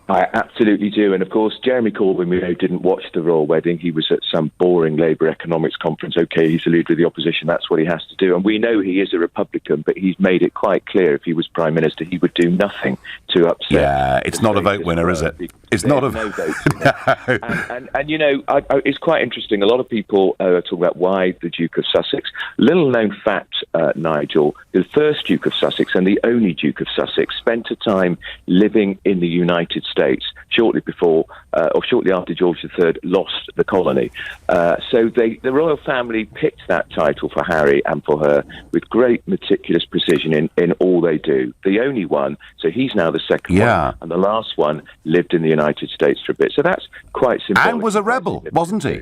I absolutely do. And, of course, Jeremy Corbyn, we know, didn't watch the royal wedding. He was at some boring Labour economics conference. OK, he's the leader of the opposition. That's what he has to do. And we know he is a Republican, but he's made it quite clear if he was Prime Minister, he would do nothing to upset.
Yeah, it's not a vote winner, is it? It's not a
no vote winner. And you know, it's quite interesting. A lot of people are talking about why the Duke of Sussex. Little known fact, Nigel, the first Duke of Sussex and the only Duke of Sussex spent a time living in the United States shortly before or shortly after George III lost the colony. So the royal family picked that title for Harry and for her with great meticulous precision in all they do. The only one, so he's now the second one, and the last one lived in the United States for a bit. So that's quite symbolic.
And was a rebel, wasn't he?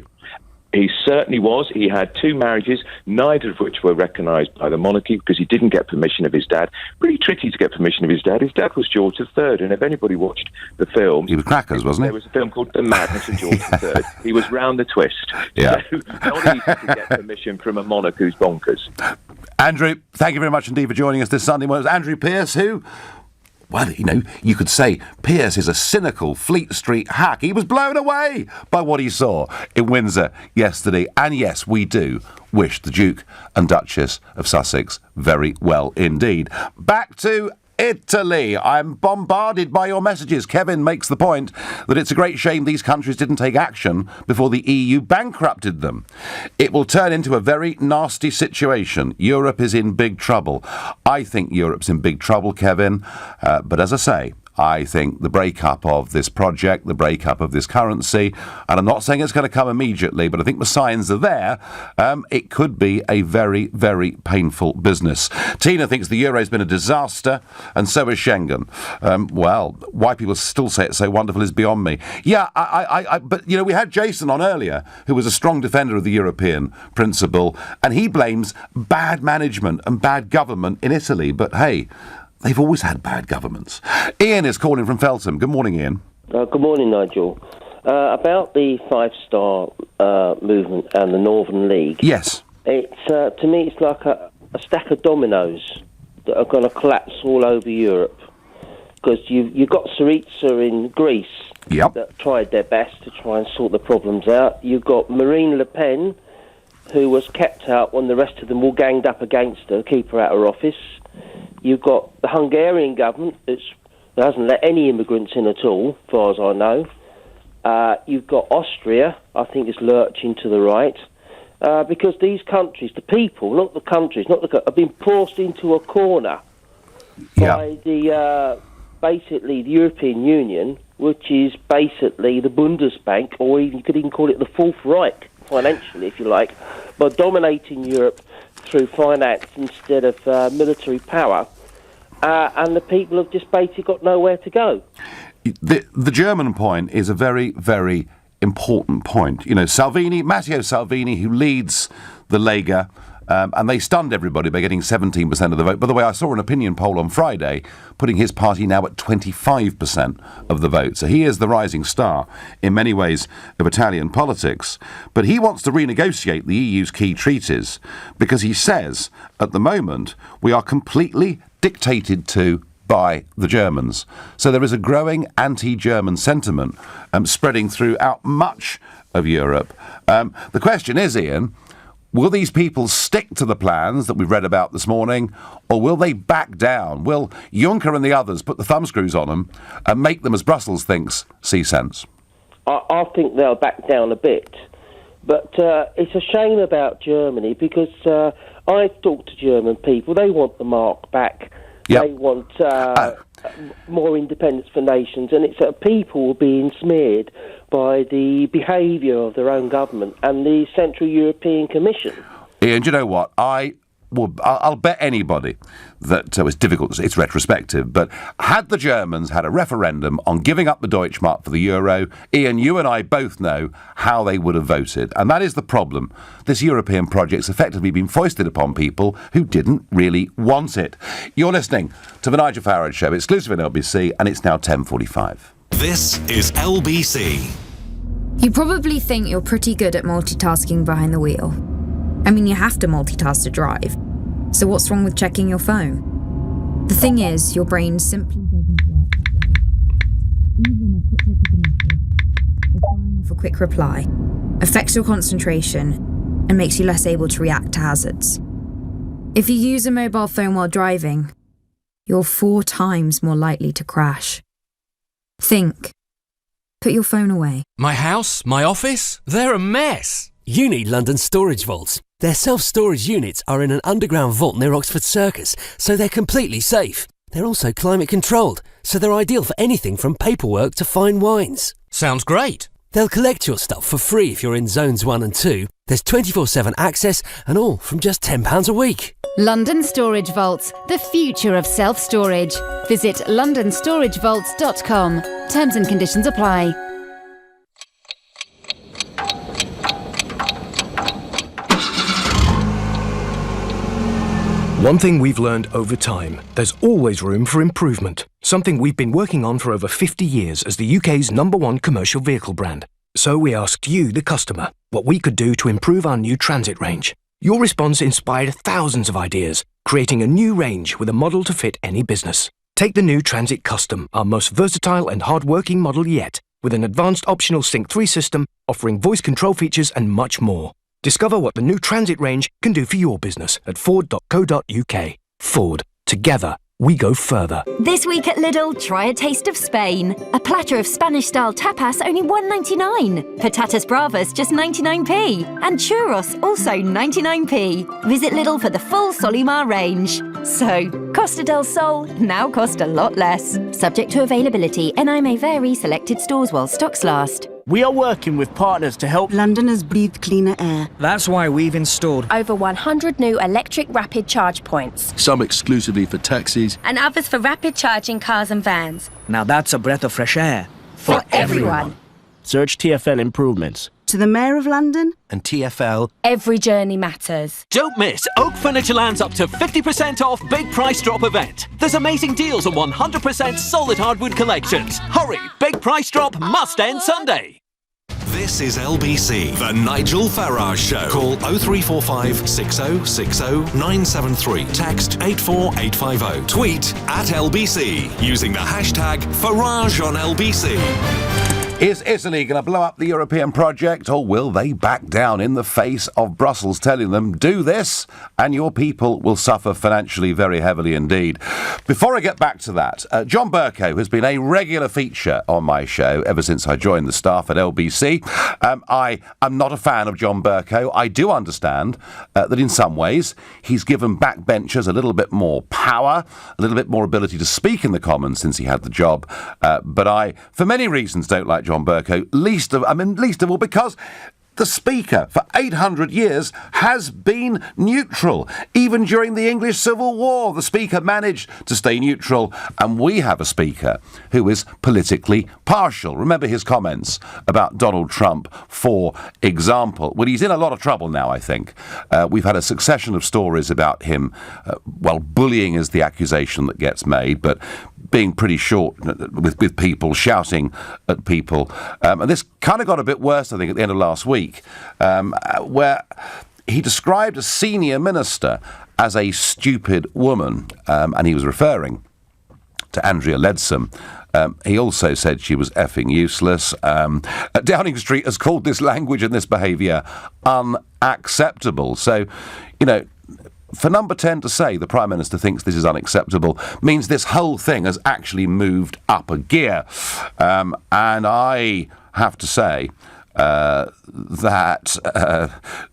He certainly was. He had 2 marriages, neither of which were recognised by the monarchy because he didn't get permission of his dad. Pretty tricky to get permission of his dad. His dad was George III, and if anybody watched the film...
He was crackers, wasn't he?
There was a film called The Madness of George III. He was round the twist.
Yeah.
So not easy to get permission from a monarch who's bonkers.
Andrew, thank you very much indeed for joining us this Sunday. Well, it was Andrew Pearce who... Well, you know, you could say Pearce is a cynical Fleet Street hack. He was blown away by what he saw in Windsor yesterday. And yes, we do wish the Duke and Duchess of Sussex very well indeed. Back to Italy. I'm bombarded by your messages. Kevin makes the point that it's a great shame these countries didn't take action before the EU bankrupted them. It will turn into a very nasty situation. Europe is in big trouble. I think Europe's in big trouble, Kevin. But as I say, I think the breakup of this project, the breakup of this currency, and I'm not saying it's going to come immediately, but I think the signs are there. It could be a very, very painful business. Tina thinks the euro's been a disaster, and so is Schengen. Well, why people still say it's so wonderful is beyond me. Yeah, but, you know, we had Jason on earlier, who was a strong defender of the European principle, and he blames bad management and bad government in Italy. But, hey, they've always had bad governments. Ian is calling from Feltham. Good morning, Ian.
Good morning, Nigel. About the five-star movement and the Northern League.
Yes.
It's to me, it's like a stack of dominoes that are going to collapse all over Europe. Because you've got Syriza in Greece that tried their best to try and sort the problems out. You've got Marine Le Pen, who was kept out when the rest of them all ganged up against her, keep her out of office. You've got the Hungarian government that hasn't let any immigrants in at all, as far as I know. You've got Austria, I think, is lurching to the right. Because these countries, the people, not the countries, have been forced into a corner by basically the European Union, which is basically the Bundesbank, or even you could even call it the Fourth Reich, financially, if you like, by dominating Europe through finance instead of military power, and the people have just basically got nowhere to go.
The German point is a very, very important point. You know, Matteo Salvini, who leads the Lega, and they stunned everybody by getting 17% of the vote. By the way, I saw an opinion poll on Friday putting his party now at 25% of the vote. So he is the rising star in many ways of Italian politics. But he wants to renegotiate the EU's key treaties because he says at the moment we are completely dictated to by the Germans. So there is a growing anti-German sentiment spreading throughout much of Europe. The question is, Ian, will these people stick to the plans that we've read about this morning, or will they back down? Will Juncker and the others put the thumbscrews on them and make them, as Brussels thinks, see sense?
I think they'll back down a bit. But it's a shame about Germany because I've talked to German people. They want the mark back. Yep. They want more independence for nations, and it's people being smeared by the behaviour of their own government and the Central European Commission.
Ian, do you know what? I'll bet anybody that it's difficult, it's retrospective, but had the Germans had a referendum on giving up the Deutschmark for the euro, Ian, you and I both know how they would have voted. And that is the problem. This European project's effectively been foisted upon people who didn't really want it. You're listening to The Nigel Farage Show, exclusive on LBC, and it's now 10:45.
This is LBC.
You probably think you're pretty good at multitasking behind the wheel. I mean, you have to multitask to drive. So what's wrong with checking your phone? The thing is, your brain simply doesn't work. Even a quick look at the message, or firing off a quick reply, affects your concentration and makes you less able to react to hazards. If you use a mobile phone while driving, you're 4 times more likely to crash. Think. Put your phone away.
My house, my office, they're a mess. You need London Storage Vaults. Their self-storage units are in an underground vault near Oxford Circus, so they're completely safe. They're also climate controlled, so they're ideal for anything from paperwork to fine wines. Sounds great.
They'll collect your stuff for free if you're in zones 1 and 2. There's 24/7 access and all from just £10 a week.
London Storage Vaults, the future of self-storage. Visit londonstoragevaults.com. Terms and conditions apply.
One thing we've learned over time, there's always room for improvement. Something we've been working on for over 50 years as the UK's #1 commercial vehicle brand. So we asked you, the customer, what we could do to improve our new Transit range. Your response inspired thousands of ideas, creating a new range with a model to fit any business. Take the new Transit Custom, our most versatile and hard-working model yet, with an advanced optional Sync 3 system offering voice control features and much more. Discover what the new Transit range can do for your business at ford.co.uk. Ford. Together, we go further.
This week at Lidl, try a taste of Spain. A platter of Spanish-style tapas, only $1.99. Patatas bravas, just 99p. And churros, also 99p. Visit Lidl for the full Solimar range. So, Costa del Sol now cost a lot less. Subject to availability, and I may vary selected stores while stocks last.
We are working with partners to help
Londoners breathe cleaner air.
That's why we've installed
over 100 new electric rapid charge points.
Some exclusively for taxis.
And others for rapid charging cars and vans.
Now that's a breath of fresh air.
For everyone.
Search TfL improvements.
To the Mayor of London
and TfL.
Every journey matters.
Don't miss Oak Furnitureland's up to 50% off Big Price Drop event. There's amazing deals on 100% solid hardwood collections. Hurry, Big Price Drop must end Sunday.
This is LBC, the Nigel Farage Show. Call 0345 6060 973. Text 84850. Tweet @LBC using the hashtag Farage on LBC.
Is Italy going to blow up the European project, or will they back down in the face of Brussels telling them, do this, and your people will suffer financially very heavily indeed? Before I get back to that, John Bercow has been a regular feature on my show ever since I joined the staff at LBC. I am not a fan of John Bercow. I do understand that in some ways he's given backbenchers a little bit more power, a little bit more ability to speak in the Commons since he had the job. But I, for many reasons, don't like John Bercow. Least of all because the Speaker, for 800 years, has been neutral. Even during the English Civil War, the Speaker managed to stay neutral, and we have a Speaker who is politically partial. Remember his comments about Donald Trump, for example. Well, he's in a lot of trouble now, I think. We've had a succession of stories about him, bullying is the accusation that gets made, but being pretty short with people, shouting at people. And this kind of got a bit worse, I think, at the end of last week, where he described a senior minister as a stupid woman, and he was referring to Andrea Leadsom. He also said she was effing useless. Downing Street has called this language and this behaviour unacceptable. So, for Number 10 to say the Prime Minister thinks this is unacceptable means this whole thing has actually moved up a gear. And I have to say that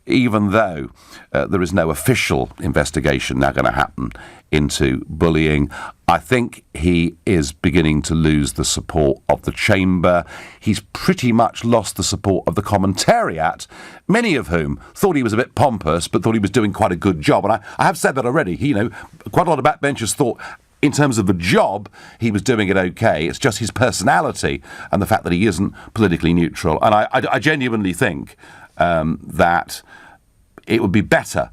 even though there is no official investigation now going to happen into bullying, I think he is beginning to lose the support of the Chamber. He's pretty much lost the support of the Commentariat, many of whom thought he was a bit pompous but thought he was doing quite a good job. And I have said that already. Quite a lot of backbenchers thought in terms of the job, he was doing it okay. It's just his personality and the fact that he isn't politically neutral. And I genuinely think that it would be better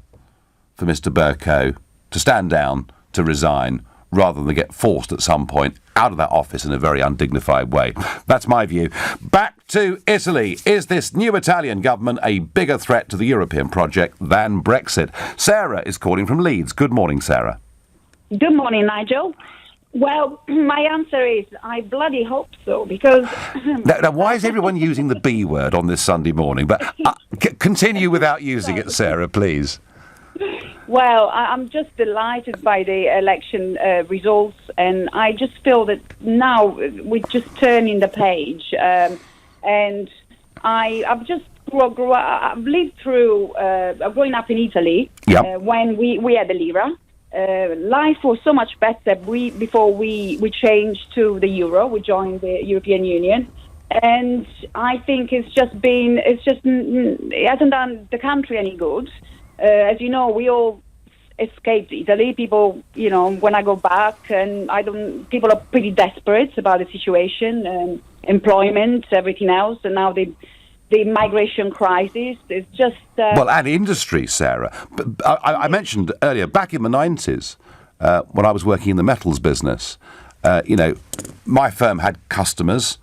for Mr. Bercow to stand down, to resign, rather than get forced at some point out of that office in a very undignified way. That's my view. Back to Italy. Is this new Italian government a bigger threat to the European project than Brexit? Sarah is calling from Leeds. Good morning, Sarah.
Good morning, Nigel. Well, my answer is I bloody hope so, because...
Now, why is everyone using the B word on this Sunday morning? But continue without using it, Sarah, please.
Well, I'm just delighted by the election results, and I just feel that now we're just turning the page. And I've just grew up, I've lived through growing up in Italy when we had the lira. Life was so much better before we changed to the euro. We joined the European Union, and I think it hasn't done the country any good. As you know, we all escaped Italy. People, when I go back, and people are pretty desperate about the situation, employment, everythh else, and now the migration crisis is just...
and industry, Sarah. I mentioned earlier, back in the 90s, when I was working in the metals business, my firm had customers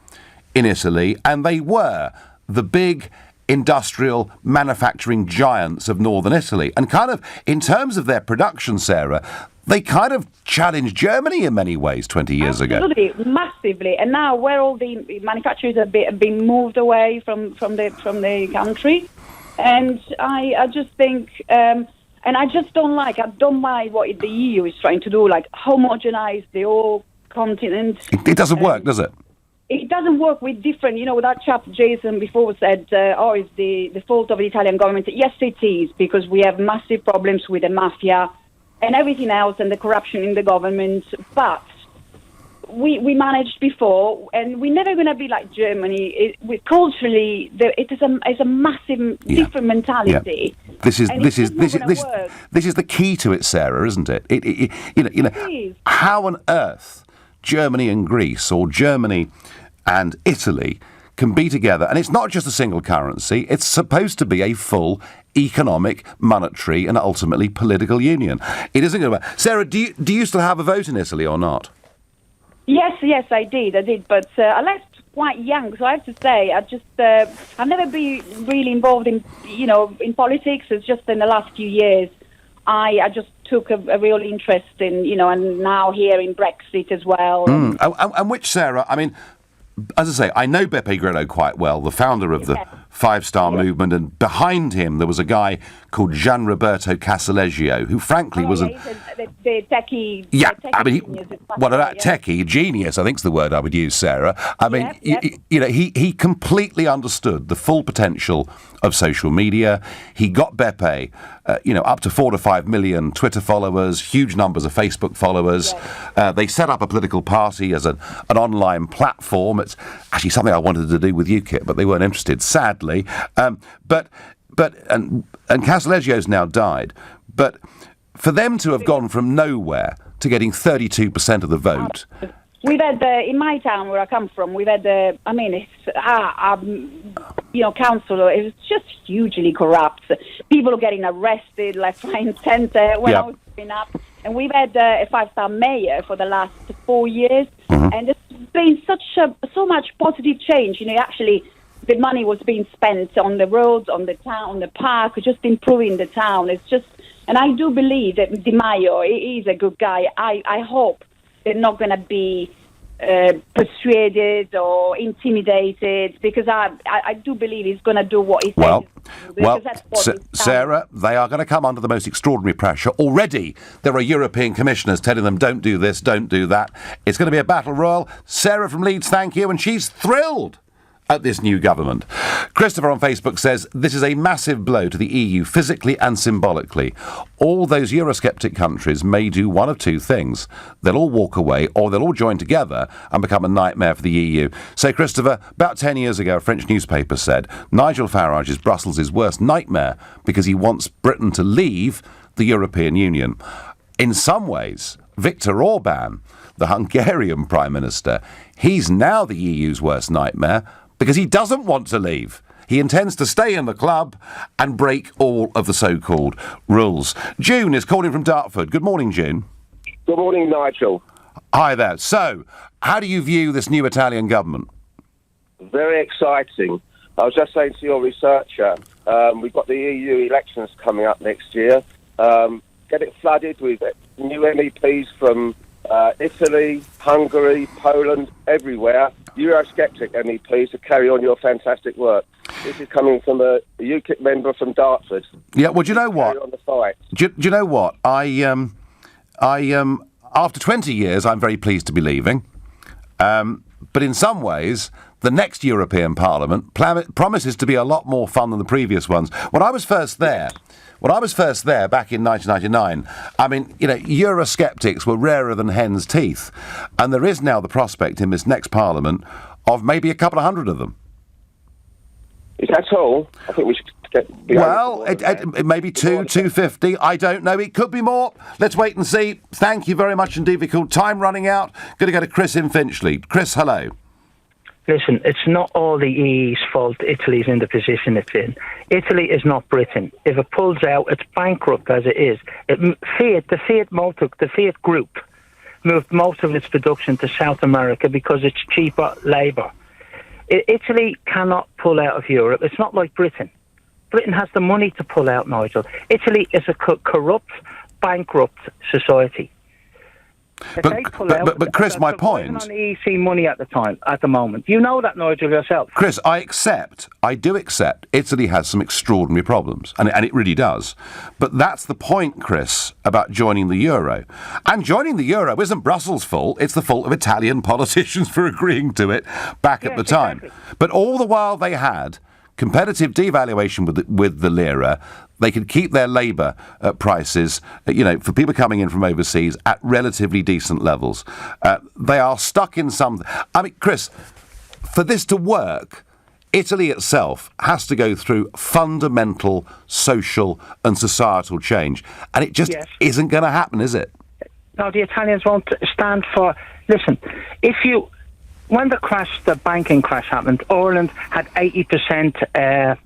in Italy, and they were the big industrial manufacturing giants of northern Italy. And kind of, in terms of their production, Sarah, they kind of challenged Germany in many ways 20 years ago.
Absolutely, massively. And now where all the manufacturers have been moved away from the country. And I just think, and I just don't mind what the EU is trying to do, like homogenize the whole continent.
It doesn't work, does it?
It doesn't work with different, that chap Jason before said, it's the fault of the Italian government. Yes, it is, because we have massive problems with the mafia and everything else, and the corruption in the government. But we managed before, and we're never going to be like Germany. Culturally, it is a massive different mentality.
Yeah. This is the key to it, Sarah, isn't it? It is. How on earth Germany and Greece, or Germany and Italy, can be together? And it's not just a single currency. It's supposed to be a full economic, monetary, and ultimately political union. It isn't going to work. Sarah, do you still have a vote in Italy or not?
Yes, I did, but I left quite young, so I have to say, I've never been really involved in politics. It's just in the last few years, I just took a real interest in, and now here in Brexit as well.
And which, Sarah, I mean, as I say, I know Beppe Grillo quite well, the founder of the Five-Star Movement, and behind him there was a guy called Gianroberto Casaleggio, who frankly was
the techie.
Yeah,
the techie
I mean,
genius,
techie genius, I think is the word I would use, Sarah. I mean, you know, he completely understood the full potential of social media. He got Beppe, up to 4 to 5 million Twitter followers, huge numbers of Facebook followers. They set up a political party as an online platform. It's actually something I wanted to do with UKIP, but they weren't interested, sadly. But Casaleggio's now died. But for them to have gone from nowhere to getting 32% of the vote.
We've had, in my town where I come from, we've had, council, it was just hugely corrupt. People are getting arrested left, right and centre when I was growing up. And we've had a 5-star mayor for the last 4 years. And there's been so much positive change. You know, actually, the money was being spent on the roads, on the town, on the park, just improving the town. It's just, and I do believe that Di Maio is a good guy. I hope they're not going to be persuaded or intimidated, because I do believe he's going to do what he says.
Sarah, they are going to come under the most extraordinary pressure. Already there are European commissioners telling them, don't do this, don't do that. It's going to be a battle royal. Sarah from Leeds, thank you, and she's thrilled at this new government. Christopher on Facebook says, this is a massive blow to the EU, physically and symbolically. All those Eurosceptic countries may do one of two things. They'll all walk away, or they'll all join together and become a nightmare for the EU. So, Christopher, about 10 years ago, a French newspaper said, Nigel Farage is Brussels' worst nightmare because he wants Britain to leave the European Union. In some ways, Viktor Orban, the Hungarian Prime Minister, he's now the EU's worst nightmare, because he doesn't want to leave. He intends to stay in the club and break all of the so-called rules. June is calling from Dartford. Good morning, June.
Good morning, Nigel.
Hi there. So, how do you view this new Italian government?
Very exciting. I was just saying to your researcher, we've got the EU elections coming up next year. Get it flooded with new MEPs from Italy, Hungary, Poland, everywhere. Eurosceptic MEPs to carry on your fantastic work. This is coming from a UKIP member from Dartford.
Yeah, well, do you know what?
Carry on the fight.
Do you know what? I after 20 years, I'm very pleased to be leaving. But in some ways, the next European Parliament promises to be a lot more fun than the previous ones. When I was first there back in 1999, I mean, Eurosceptics were rarer than hen's teeth. And there is now the prospect in this next Parliament of maybe a couple of hundred of them.
Is that all? I think we should
it may be 250. I don't know. It could be more. Let's wait and see. Thank you very much indeed. Time running out. Going to go to Chris in Finchley. Chris, hello.
Listen, it's not all the EU's fault Italy's in the position it's in. Italy is not Britain. If it pulls out, it's bankrupt as it is. The Fiat Group moved most of its production to South America because it's cheaper labour. Italy cannot pull out of Europe. It's not like Britain. Britain has the money to pull out, Nigel. Italy is a corrupt, bankrupt society.
But Chris, my point.
On EC money at the moment. You know that, Nigel, yourself.
Chris, I do accept Italy has some extraordinary problems, and it really does. But that's the point, Chris, about joining the euro. And joining the euro isn't Brussels' fault. It's the fault of Italian politicians for agreeing to it back at the time. Exactly. But all the while they had competitive devaluation with the lira. They could keep their labour prices, for people coming in from overseas at relatively decent levels. They are stuck in some... I mean, Chris, for this to work, Italy itself has to go through fundamental social and societal change. And it just isn't going to happen, is it?
No, the Italians won't stand for... Listen, when the banking crash happened, Ireland had 80%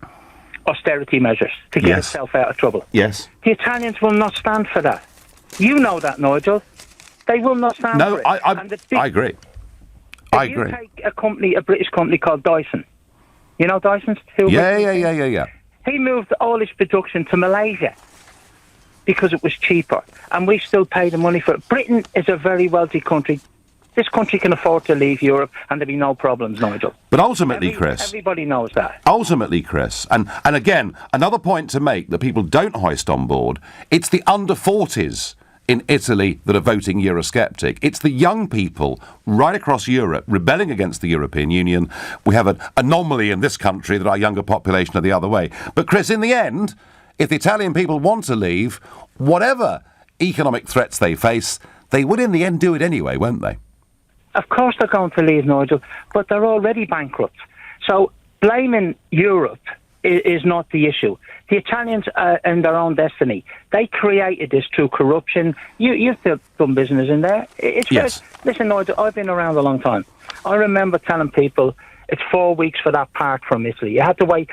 austerity measures to get itself out of trouble.
Yes.
The Italians will not stand for that. You know that, Nigel. They will not stand for it.
I agree. I agree.
You take a British company called Dyson. You know Dyson's?
Yeah.
He moved all his production to Malaysia because it was cheaper, and we still pay the money for it. Britain is a very wealthy country. This country can afford to leave Europe and there'll be no problems, Nigel.
But ultimately, Chris...
Everybody knows that.
Ultimately, Chris, and again, another point to make that people don't hoist on board, it's the under-40s in Italy that are voting Eurosceptic. It's the young people right across Europe rebelling against the European Union. We have an anomaly in this country that our younger population are the other way. But, Chris, in the end, if the Italian people want to leave, whatever economic threats they face, they would in the end do it anyway, won't they?
Of course they're going to leave, Nigel, but they're already bankrupt. So blaming Europe is not the issue. The Italians are in their own destiny. They created this through corruption. You've done business in there.
Yes.
Listen, Nigel, I've been around a long time. I remember telling people it's 4 weeks for that part from Italy. You had to wait.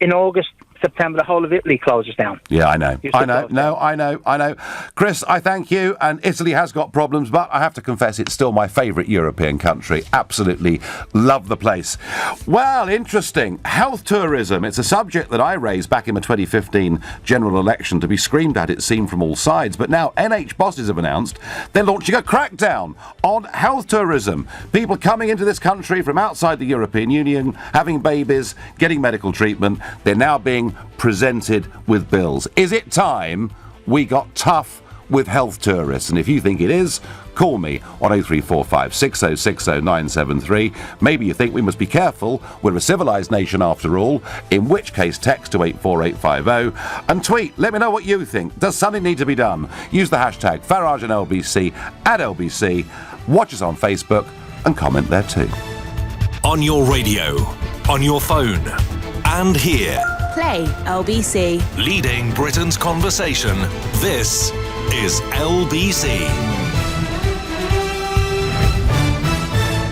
In August, September, the whole of Italy closes down.
Yeah, I know. Chris, I thank you. And Italy has got problems, but I have to confess it's still my favourite European country. Absolutely love the place. Well, interesting. Health tourism. It's a subject that I raised back in the 2015 general election to be screamed at, it seemed, from all sides. But now NH bosses have announced they're launching a crackdown on health tourism. People coming into this country from outside the European Union, having babies, getting medical treatment. They're now being presented with bills. Is it time we got tough with health tourists? And if you think it is, call me on 0345 6060 973. Maybe you think we must be careful. We're a civilised nation after all, in which case text to 84850 and tweet. Let me know what you think. Does something need to be done? Use the hashtag Farage and LBC at LBC. Watch us on Facebook and comment there too.
On your radio, on your phone, and here.
Play LBC.
Leading Britain's conversation. This is LBC.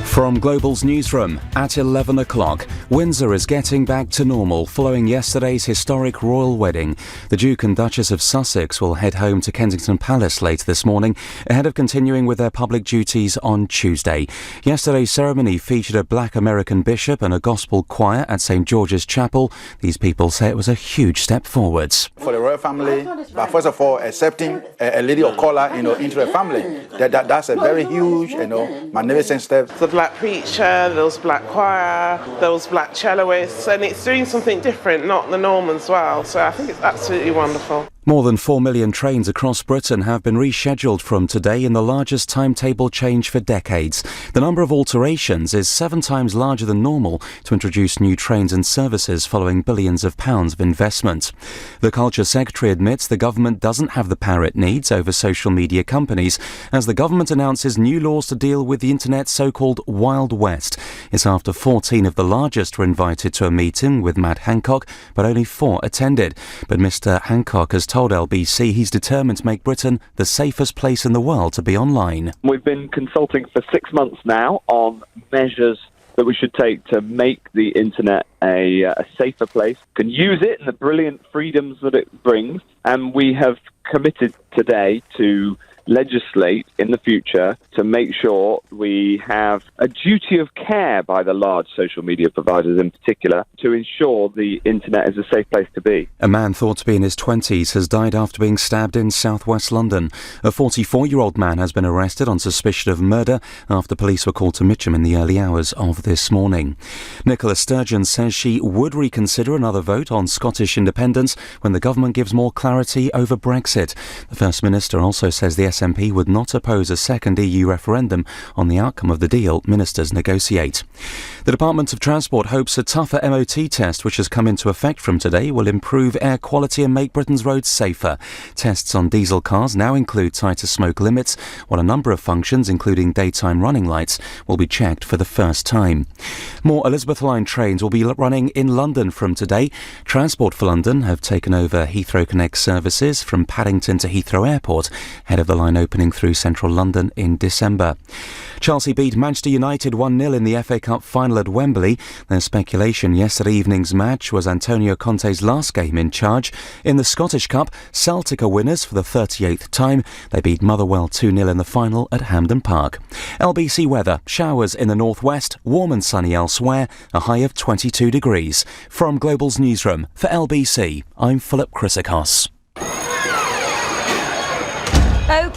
From Global's newsroom at 11 o'clock, Windsor is getting back to normal following yesterday's historic royal wedding. The Duke and Duchess of Sussex will head home to Kensington Palace later this morning, ahead of continuing with their public duties on Tuesday. Yesterday's ceremony featured a black American bishop and a gospel choir at St George's Chapel. These people say it was a huge step forwards.
For the royal family, but first of all, accepting a lady of colour, into the family, that's a very huge, magnificent step.
The black preacher, there was black choir, there was black celloists, and it's doing something different, not the norm as well. So I think it's absolutely wonderful.
More than 4 million trains across Britain have been rescheduled from today in the largest timetable change for decades. The number of alterations is 7 times larger than normal to introduce new trains and services following billions of pounds of investment. The Culture Secretary admits the government doesn't have the power it needs over social media companies as the government announces new laws to deal with the internet's so-called Wild West. It's after 14 of the largest were invited to a meeting with Matt Hancock, but only 4 attended. But Mr. Hancock has told LBC he's determined to make Britain the safest place in the world to be online.
We've been consulting for 6 months now on measures that we should take to make the internet a safer place, can use it and the brilliant freedoms that it brings, and we have committed today to legislate in the future to make sure we have a duty of care by the large social media providers in particular to ensure the internet is a safe place to be.
A man thought to be in his 20s has died after being stabbed in southwest London. A 44-year-old man has been arrested on suspicion of murder after police were called to Mitcham in the early hours of this morning. Nicola Sturgeon says she would reconsider another vote on Scottish independence when the government gives more clarity over Brexit. The First Minister also says the SNP would not oppose a second EU referendum on the outcome of the deal ministers negotiate. The Department of Transport hopes a tougher MOT test, which has come into effect from today, will improve air quality and make Britain's roads safer. Tests on diesel cars now include tighter smoke limits, while a number of functions, including daytime running lights, will be checked for the first time. More Elizabeth Line trains will be running in London from today. Transport for London have taken over Heathrow Connect services from Paddington to Heathrow Airport, ahead of the line opening through central London in December. Chelsea beat Manchester United 1-0 in the FA Cup final at Wembley. There's speculation yesterday evening's match was Antonio Conte's last game in charge. In the Scottish Cup, Celtic are winners for the 38th time. They beat Motherwell 2-0 in the final at Hampden Park. LBC weather, showers in the northwest, warm and sunny elsewhere, a high of 22 degrees. From Global's newsroom, for LBC, I'm Philip Chryssikos.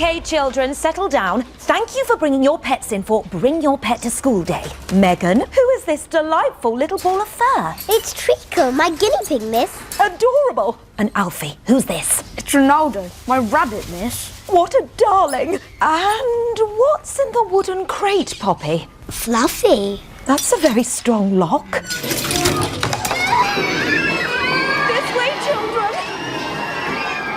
OK, children, settle down. Thank you for bringing your pets in for Bring Your Pet to School Day. Megan, who is this delightful little ball of fur?
It's Treacle, my guinea pig, miss.
Adorable. And Alfie, who's this?
It's Ronaldo, my rabbit, miss.
What a darling. And what's in the wooden crate, Poppy?
Fluffy.
That's a very strong lock. This way, children.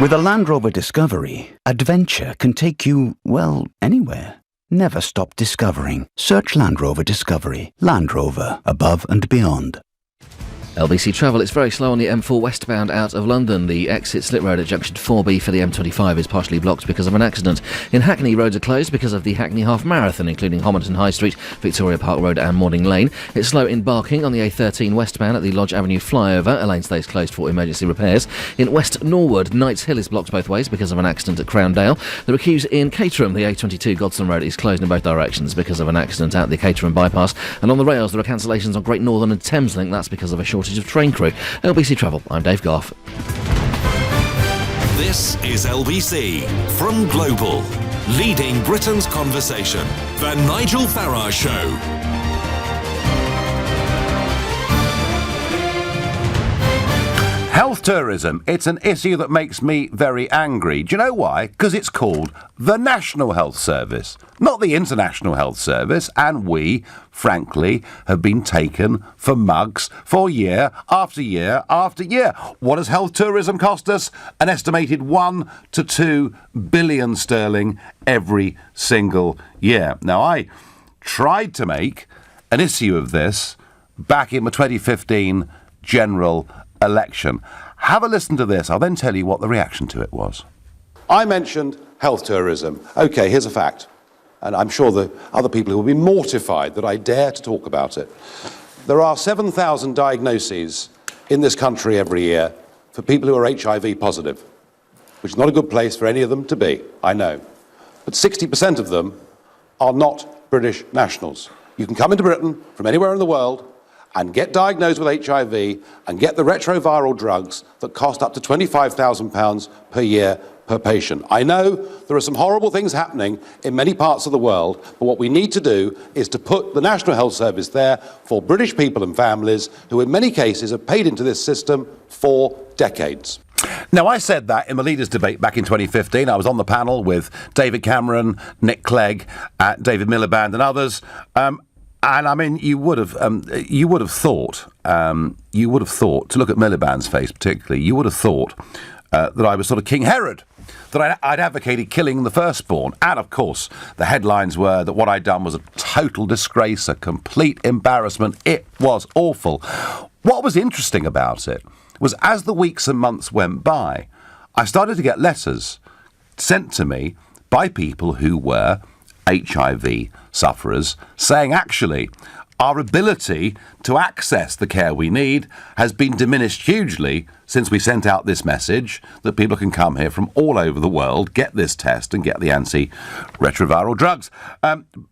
With a Land Rover Discovery, adventure can take you, well, anywhere. Never stop discovering. Search Land Rover Discovery. Land Rover, above and beyond.
LBC Travel, it's very slow on the M4 westbound out of London. The exit slip road at junction 4B for the M25 is partially blocked because of an accident. In Hackney, roads are closed because of the Hackney Half Marathon, including Homerton High Street, Victoria Park Road and Morning Lane. It's slow in Barking on the A13 westbound at the Lodge Avenue flyover. A lane stays closed for emergency repairs. In West Norwood, Knights Hill is blocked both ways because of an accident at Crowndale. There are queues in Caterham. The A22 Godson Road is closed in both directions because of an accident at the Caterham bypass. And on the rails, there are cancellations on Great Northern and Thameslink. That's because of a shortage of train crew. LBC Travel, I'm Dave Goff.
This is LBC from Global, leading Britain's conversation. The Nigel Farage Show.
Health tourism, it's an issue that makes me very angry. Do you know why? Because it's called the National Health Service, not the International Health Service, and we, frankly, have been taken for mugs for year after year after year. What does health tourism cost us? An estimated 1 to 2 billion sterling every single year. Now, I tried to make an issue of this back in the 2015 general election. Have a listen to this. I'll then tell you what the reaction to it was. I mentioned health tourism. OK, here's a fact. And I'm sure the other people will be mortified that I dare to talk about it. There are 7,000 diagnoses in this country every year for people who are HIV positive, which is not a good place for any of them to be, I know. But 60% of them are not British nationals. You can come into Britain from anywhere in the world and get diagnosed with HIV and get the retroviral drugs that cost up to £25,000 per year per patient. I know there are some horrible things happening in many parts of the world, but what we need to do is to put the National Health Service there for British people and families who in many cases have paid into this system for decades. Now, I said that in the leaders' debate back in 2015. I was on the panel with David Cameron, Nick Clegg, David Miliband and others. And I mean, you would have thought, to look at Miliband's face particularly, you would have thought that I was sort of King Herod, that I'd advocated killing the firstborn. And of course, the headlines were that what I'd done was a total disgrace, a complete embarrassment. It was awful. What was interesting about it was as the weeks and months went by, I started to get letters sent to me by people who were HIV sufferers saying, actually, our ability to access the care we need has been diminished hugely since we sent out this message that people can come here from all over the world, get this test and get the anti-retroviral drugs.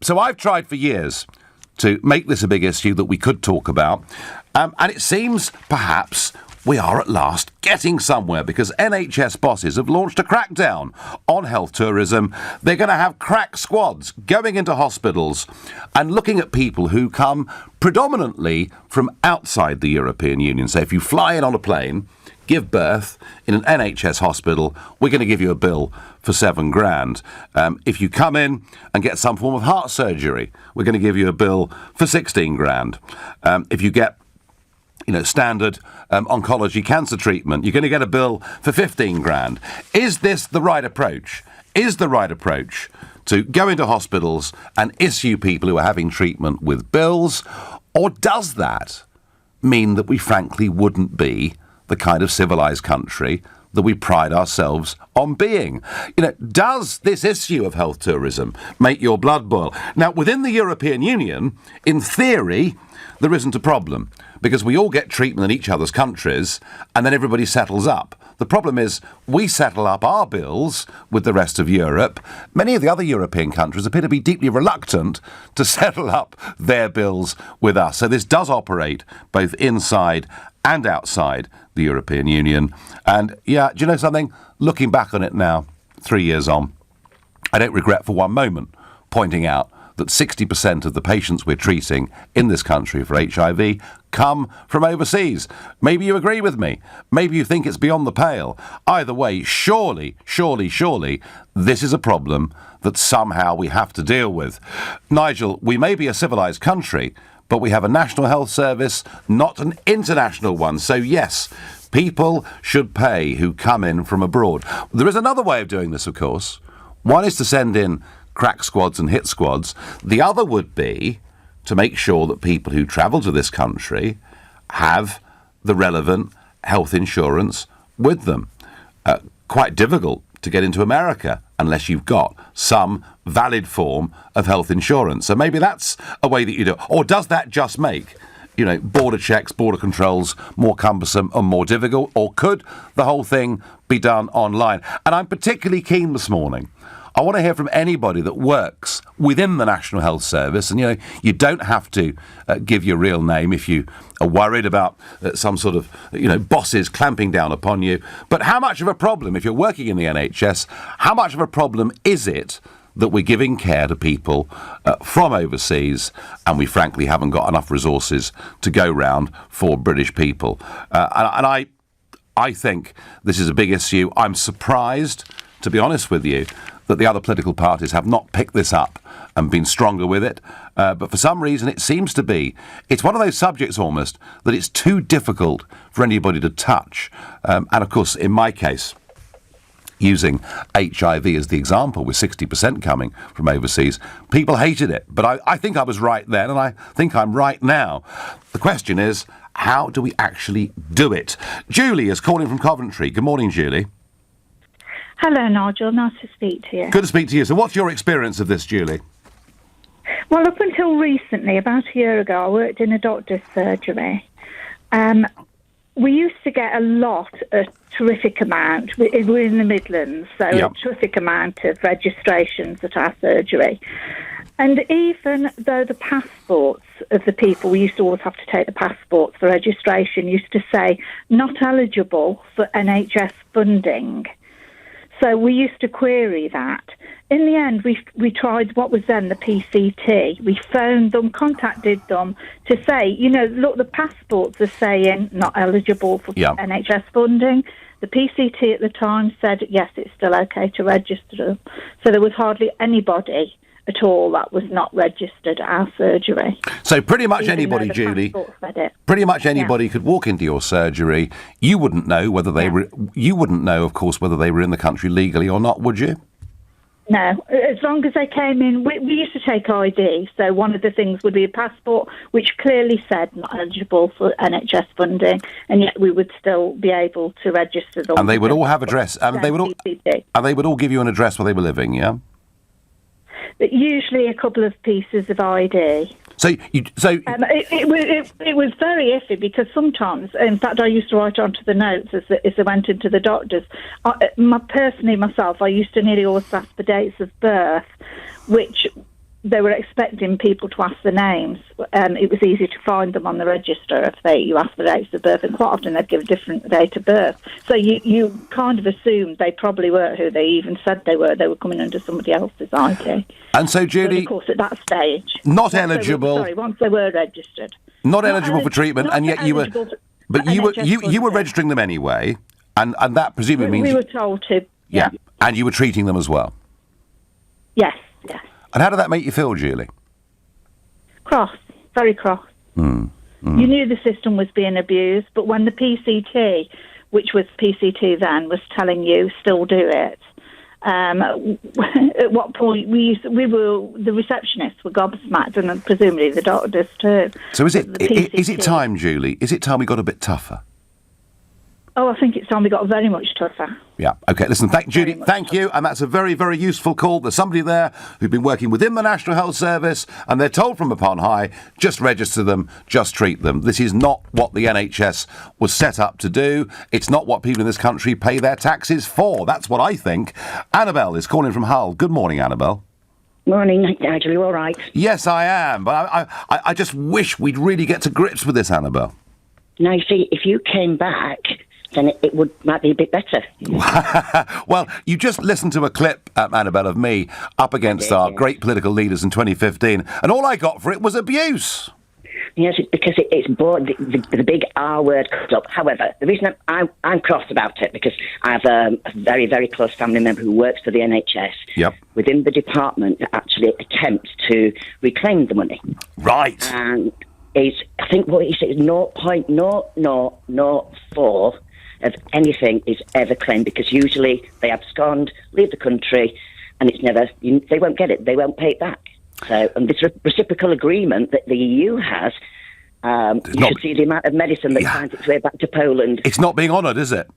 So I've tried for years to make this a big issue that we could talk about. And it seems perhaps we are at last getting somewhere because NHS bosses have launched a crackdown on health tourism. They're going to have crack squads going into hospitals and looking at people who come predominantly from outside the European Union. So if you fly in on a plane, give birth in an NHS hospital, we're going to give you a bill for £7,000. If you come in and get some form of heart surgery, we're going to give you a bill for £16,000. If you get standard oncology cancer treatment, you're going to get a bill for £15,000. Is this the right approach? Is the right approach to go into hospitals and issue people who are having treatment with bills? Or does that mean that we frankly wouldn't be the kind of civilised country that we pride ourselves on being? Does this issue of health tourism make your blood boil? Now, within the European Union, in theory, there isn't a problem, because we all get treatment in each other's countries and then everybody settles up. The problem is we settle up our bills with the rest of Europe. Many of the other European countries appear to be deeply reluctant to settle up their bills with us. So this does operate both inside and outside the European Union. And yeah, do you know something? Looking back on it now, 3 years on, I don't regret for one moment pointing out that 60% of the patients we're treating in this country for HIV come from overseas. Maybe you agree with me. Maybe you think it's beyond the pale. Either way, surely, this is a problem that somehow we have to deal with. Nigel, we may be a civilised country, but we have a National Health Service, not an international one. So yes, people should pay who come in from abroad. There is another way of doing this, of course. One is to send in crack squads and hit squads. The other would be to make sure that people who travel to this country have the relevant health insurance with them. Quite difficult to get into America unless you've got some valid form of health insurance. So maybe that's a way that you do it. Or does that just make, border checks, border controls more cumbersome and more difficult? Or could the whole thing be done online? And I'm particularly keen this morning. I want to hear from anybody that works within the National Health Service. And, you don't have to give your real name if you are worried about some sort of, bosses clamping down upon you. But how much of a problem, if you're working in the NHS, how much of a problem is it that we're giving care to people from overseas and we frankly haven't got enough resources to go round for British people? And I think this is a big issue. I'm surprised, to be honest with you, that the other political parties have not picked this up and been stronger with it. But for some reason, it seems to be, it's one of those subjects almost that it's too difficult for anybody to touch. And of course, in my case, using HIV as the example, with 60% coming from overseas, people hated it. But I think I was right then, and I think I'm right now. The question is, how do we actually do it? Julie is calling from Coventry. Good morning, Julie.
Hello, Nigel. Nice to speak to you.
Good to speak to you. So what's your experience of this, Julie?
Well, up until recently, about a year ago, I worked in a doctor's surgery. We used to get a terrific amount. We're in the Midlands, so a terrific amount of registrations at our surgery. And even though the passports of the people, we used to always have to take the passports for registration, used to say not eligible for NHS funding. So we used to query that. In the end, we tried what was then the PCT. We phoned them, contacted them to say, look, the passports are saying not eligible for NHS funding. The PCT at the time said, yes, it's still okay to register them. So there was hardly anybody at all that was not registered at our surgery.
So pretty much anybody, Julie, pretty much anybody could walk into your surgery. You wouldn't know whether they were, you wouldn't know, of course, whether they were in the country legally or not, would you?
No, as long as they came in, we used to take ID, so one of the things would be a passport, which clearly said not eligible for NHS funding, and yet we would still be able to register them.
And they would all have address, and they would all give you an address where they were living, yeah?
But usually a couple of pieces of ID. It was very iffy because sometimes, in fact, I used to write onto the notes as I went into the doctors. Personally, myself, I used to nearly always ask for dates of birth, which they were expecting people to ask the names. It was easy to find them on the register if you asked for dates of birth, and quite often they'd give a different date of birth. So you kind of assumed they probably weren't who they even said they were. They were coming under somebody else's ID.
And so, Julie,
but of course, at that stage,
not eligible.
Once they were registered,
not eligible for treatment, and yet you were. But you were registering them anyway, and that presumably means
we were told to.
Yeah, and you were treating them as well.
Yes. Yes.
And how did that make you feel, Julie?
Cross, very cross. You knew the system was being abused, but when the PCT, which was PCT then, was telling you still do it, at what point the receptionists were gobsmacked, and presumably the doctors too.
So is it time, Julie? Is it time we got a bit tougher?
Oh, I think it's time we got very much tougher.
Yeah, OK, listen, Judy, thank you, and that's a very, very useful call. There's somebody there who's been working within the National Health Service, and they're told from upon high, just register them, just treat them. This is not what the NHS was set up to do. It's not what people in this country pay their taxes for. That's what I think. Annabelle is calling from Hull. Good morning, Annabelle.
Morning, Nigel, you all right?
Yes, I am, but I just wish we'd really get to grips with this, Annabelle.
Now, you see, if you came back then it might be a bit better.
Well, you just listened to a clip, Annabelle, of me up against our great political leaders in 2015, and all I got for it was abuse.
Yes, it's because it's bored. The big R word comes up. However, the reason I'm cross about it, because I have a very, very close family member who works for the NHS.
Yep.
Within the department that actually attempt to reclaim the money.
Right.
And I think what he said is 0.0004 of anything is ever claimed, because usually they abscond, leave the country, and it's never. They won't get it. They won't pay it back. So, and this reciprocal agreement that the EU has, you should see the amount of medicine that finds its way back to Poland.
It's not being honoured, is it?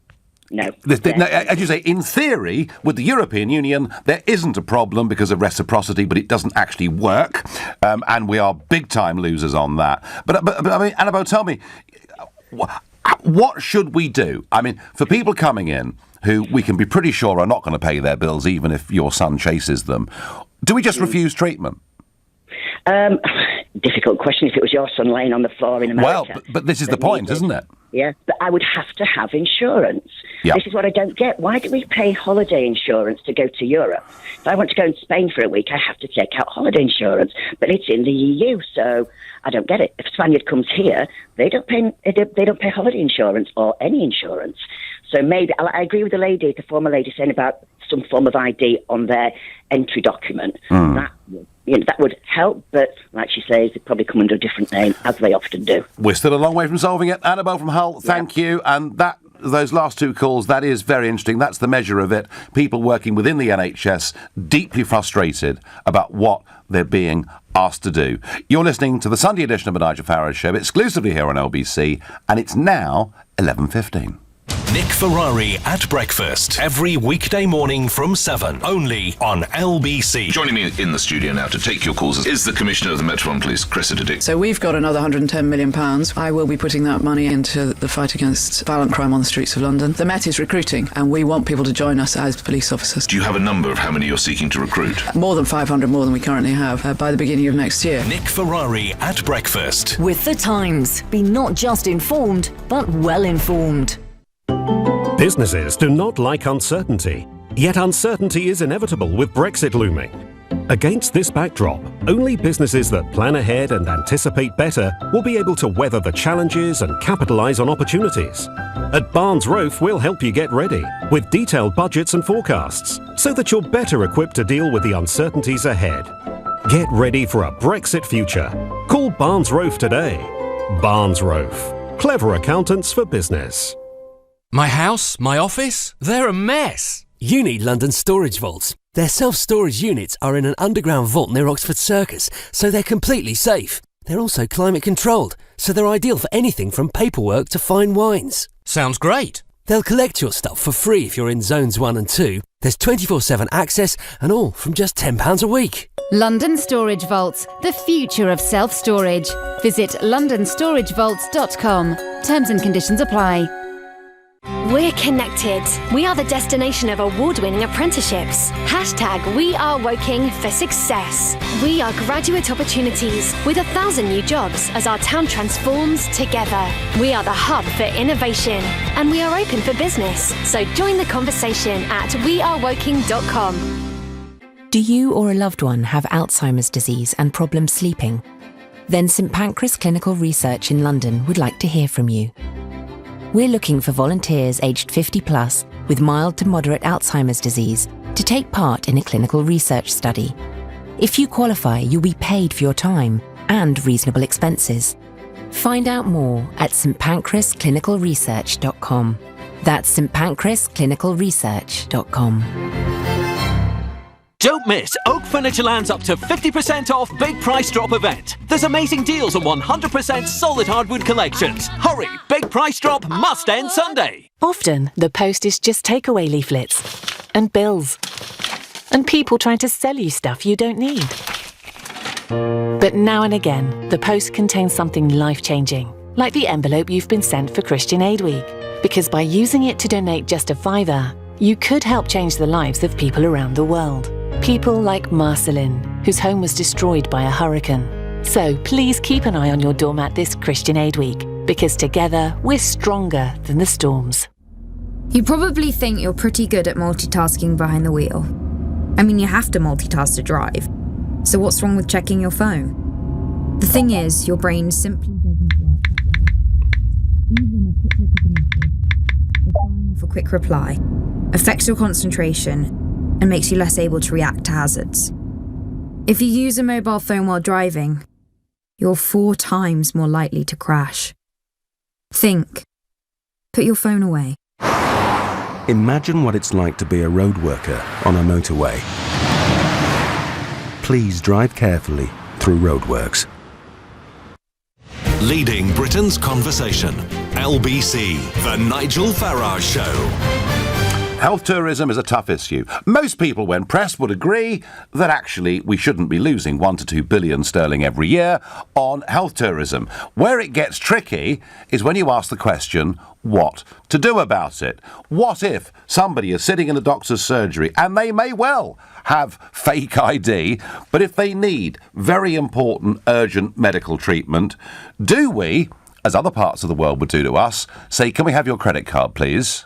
No.
No, as you say, in theory, with the European Union, there isn't a problem because of reciprocity, but it doesn't actually work, and we are big-time losers on that. But I mean, Annabelle, tell me, what should we do? I mean, for people coming in who we can be pretty sure are not going to pay their bills, even if your son chases them, do we just refuse treatment?
Difficult question if it was your son laying on the floor in America.
Well, but this is the point, isn't it?
Yeah, but I would have to have insurance.
Yep.
This is what I don't get. Why do we pay holiday insurance to go to Europe? If I want to go in Spain for a week, I have to take out holiday insurance, but it's in the EU, so I don't get it. If a Spaniard comes here, they don't pay holiday insurance or any insurance. So maybe I agree with the former lady saying about some form of ID on their entry document. That would help, but like she says, they probably come under a different name, as they often do.
We're still a long way from solving it. Annabelle from Hull, thank you. And those last two calls, that is very interesting. That's the measure of it. People working within the NHS, deeply frustrated about what they're being asked to do. You're listening to the Sunday edition of the Nigel Farage Show, exclusively here on LBC, and it's now 11:15.
Nick Ferrari at breakfast every weekday morning from 7, only on LBC.
Joining me in the studio now to take your calls is the Commissioner of the Metropolitan Police, Cressida Dick.
So we've got another £110 million. I will be putting that money into the fight against violent crime on the streets of London. The Met is recruiting, and we want people to join us as police officers.
Do you have a number of how many you're seeking to recruit?
More than 500 more than we currently have by the beginning of next year.
Nick Ferrari at breakfast.
With The Times. Be not just informed, but well informed.
Businesses do not like uncertainty, yet uncertainty is inevitable with Brexit looming. Against this backdrop, only businesses that plan ahead and anticipate better will be able to weather the challenges and capitalise on opportunities. At Barnes Rofe, we'll help you get ready with detailed budgets and forecasts so that you're better equipped to deal with the uncertainties ahead. Get ready for a Brexit future. Call Barnes Rofe today. Barnes Rofe. Clever accountants for business.
My house, my office, they're a mess. You need London Storage Vaults. Their self-storage units are in an underground vault near Oxford Circus, so they're completely safe. They're also climate controlled, so they're ideal for anything from paperwork to fine wines. Sounds great. They'll collect your stuff for free if you're in zones 1 and 2. There's 24/7 access and all from just £10 a week.
London Storage Vaults, the future of self-storage. Visit londonstoragevaults.com. Terms and conditions apply.
We're connected. We are the destination of award-winning apprenticeships. #We are Woking for success. We are graduate opportunities with 1,000 new jobs as our town transforms together. We are the hub for innovation and we are open for business. So join the conversation at wearewoking.com.
Do you or a loved one have Alzheimer's disease and problems sleeping? Then St Pancras Clinical Research in London would like to hear from you. We're looking for volunteers aged 50 plus with mild to moderate Alzheimer's disease to take part in a clinical research study. If you qualify, you'll be paid for your time and reasonable expenses. Find out more at stpancrasclinicalresearch.com. That's stpancrasclinicalresearch.com.
Don't miss Oak Furniture Land's up to 50% off Big Price Drop event. There's amazing deals on 100% solid hardwood collections. Hurry, Big Price Drop must end Sunday.
Often, the post is just takeaway leaflets and bills and people trying to sell you stuff you don't need. But now and again, the post contains something life-changing, like the envelope you've been sent for Christian Aid Week. Because by using it to donate just a £5, you could help change the lives of people around the world. People like Marceline, whose home was destroyed by a hurricane. So please keep an eye on your doormat this Christian Aid Week, because together we're stronger than the storms.
You probably think you're pretty good at multitasking behind the wheel. I mean, you have to multitask to drive. So what's wrong with checking your phone? The thing is, your brain simply doesn't work that way. Even a quick look at the message, or firing off a quick reply, affects your concentration and makes you less able to react to hazards. If you use a mobile phone while driving, you're 4 times more likely to crash. Think. Put your phone away.
Imagine what it's like to be a road worker on a motorway. Please drive carefully through roadworks.
Leading Britain's conversation. LBC, The Nigel Farage Show.
Health tourism is a tough issue. Most people, when pressed, would agree that actually we shouldn't be losing 1 to 2 billion sterling every year on health tourism. Where it gets tricky is when you ask the question, what to do about it? What if somebody is sitting in a doctor's surgery and they may well have fake ID, but if they need very important, urgent medical treatment, do we, as other parts of the world would do to us, say, can we have your credit card, please?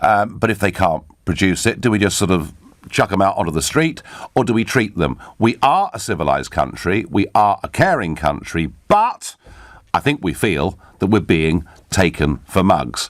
But if they can't produce it, do we just sort of chuck them out onto the street, or do we treat them? We are a civilised country, we are a caring country, but I think we feel that we're being taken for mugs.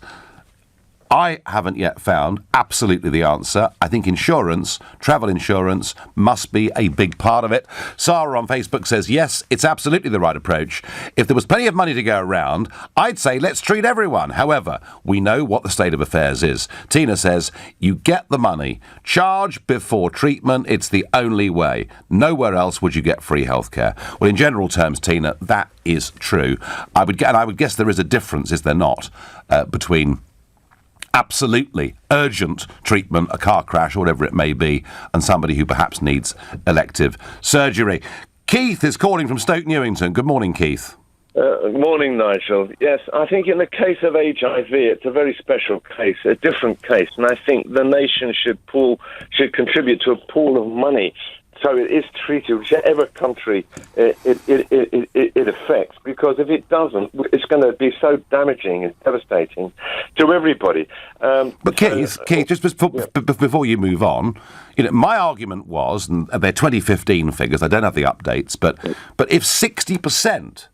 I haven't yet found absolutely the answer. I think insurance, travel insurance, must be a big part of it. Sarah on Facebook says, yes, it's absolutely the right approach. If there was plenty of money to go around, I'd say let's treat everyone. However, we know what the state of affairs is. Tina says, you get the money. Charge before treatment. It's the only way. Nowhere else would you get free healthcare. Well, in general terms, Tina, that is true. I would guess there is a difference, is there not, between absolutely urgent treatment, a car crash or whatever it may be, and somebody who perhaps needs elective surgery. Keith is calling from Stoke Newington. Good morning, Keith.
Morning, Nigel. Yes, I think in the case of HIV, it's a very special case, a different case, and I think the nation should contribute to a pool of money so it is treated, whichever country it affects, because if it doesn't, it's going to be so damaging and devastating to everybody.
But Keith, just before you move on, my argument was, and they're 2015 figures, I don't have the updates, but if 60%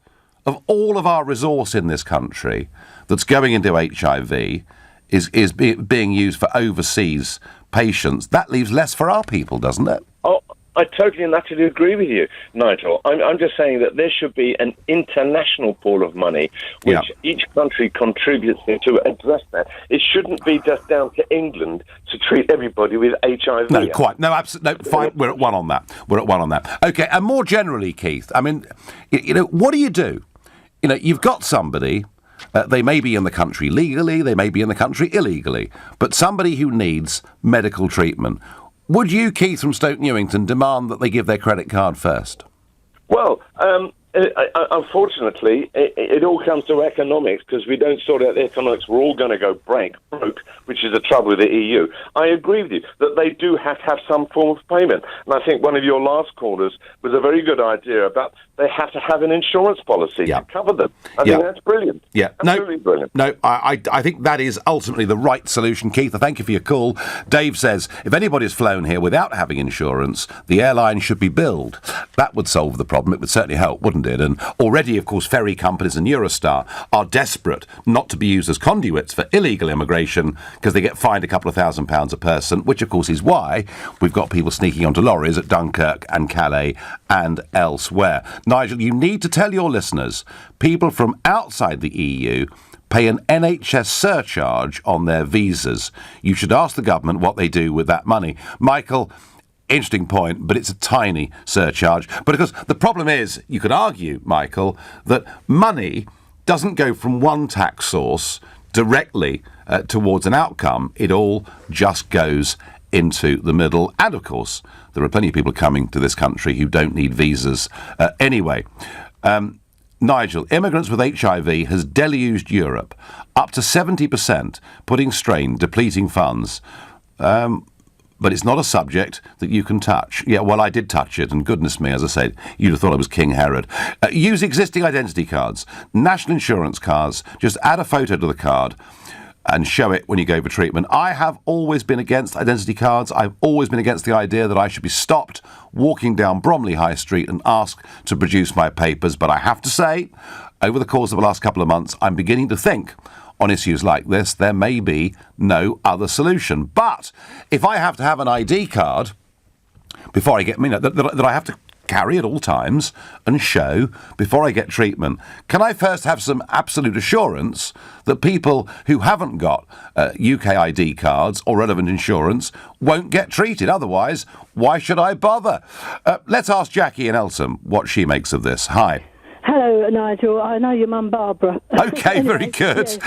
of all of our resource in this country that's going into HIV is being used for overseas patients, that leaves less for our people, doesn't it?
Oh, I totally and utterly agree with you, Nigel. I'm just saying that there should be an international pool of money which each country contributes to address that. It shouldn't be just down to England to treat everybody with HIV.
No, quite. No, absolutely. No, fine. We're at one on that. Okay, and more generally, Keith, I mean, what do you do? You've got somebody, they may be in the country legally, they may be in the country illegally, but somebody who needs medical treatment. Would you, Keith from Stoke Newington, demand that they give their credit card first?
Well, unfortunately, it all comes to economics, because we don't sort out the economics. We're all going to go broke, which is the trouble with the EU. I agree with you that they do have to have some form of payment. And I think one of your last callers was a very good idea about they have to have an insurance policy to cover them. I think that's brilliant.
Yeah,
absolutely brilliant.
No, I think that is ultimately the right solution, Keith. I thank you for your call. Dave says, if anybody's flown here without having insurance, the airline should be billed. That would solve the problem. It would certainly help, wouldn't it? And already, of course, ferry companies and Eurostar are desperate not to be used as conduits for illegal immigration because they get fined a couple of £1,000 a person, which, of course, is why we've got people sneaking onto lorries at Dunkirk and Calais and elsewhere. Nigel, you need to tell your listeners, people from outside the EU pay an NHS surcharge on their visas. You should ask the government what they do with that money. Michael, interesting point, but it's a tiny surcharge. But because the problem is, you could argue, Michael, that money doesn't go from one tax source directly towards an outcome. It all just goes into the middle. And, of course, there are plenty of people coming to this country who don't need visas anyway. Nigel, immigrants with HIV has deluged Europe, up to 70%, putting strain, depleting funds. But it's not a subject that you can touch. Yeah, well, I did touch it, and goodness me, as I said, you'd have thought I was King Herod. Use existing identity cards, national insurance cards, just add a photo to the card. and show it when you go for treatment. I have always been against identity cards. I've always been against the idea that I should be stopped walking down Bromley High Street and asked to produce my papers. But I have to say, over the course of the last couple of months, I'm beginning to think on issues like this, there may be no other solution. But if I have to have an ID card before I get, that I have to carry at all times and show before I get treatment, can I first have some absolute assurance that people who haven't got UK ID cards or relevant insurance won't get treated? Otherwise, why should I bother? Let's ask Jackie in Eltham what she makes of this. Hi.
Hello, Nigel. I know your mum, Barbara.
Okay, anyway, very good.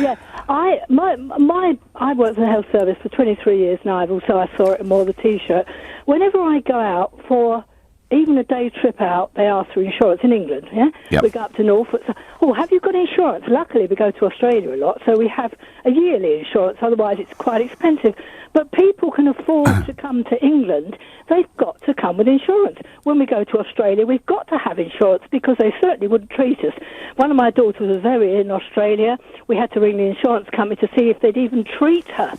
Yeah. I worked for the health service for 23 years, Nigel, so I saw it and wore the T-shirt. Whenever I go out for even a day trip out, they ask for insurance in England, yeah?
Yep.
We go up to Norfolk. So, have you got insurance? Luckily, we go to Australia a lot, so we have a yearly insurance. Otherwise, it's quite expensive. But people can afford to come to England. They've got to come with insurance. When we go to Australia, we've got to have insurance because they certainly wouldn't treat us. One of my daughters was very ill in Australia. We had to ring the insurance company to see if they'd even treat her.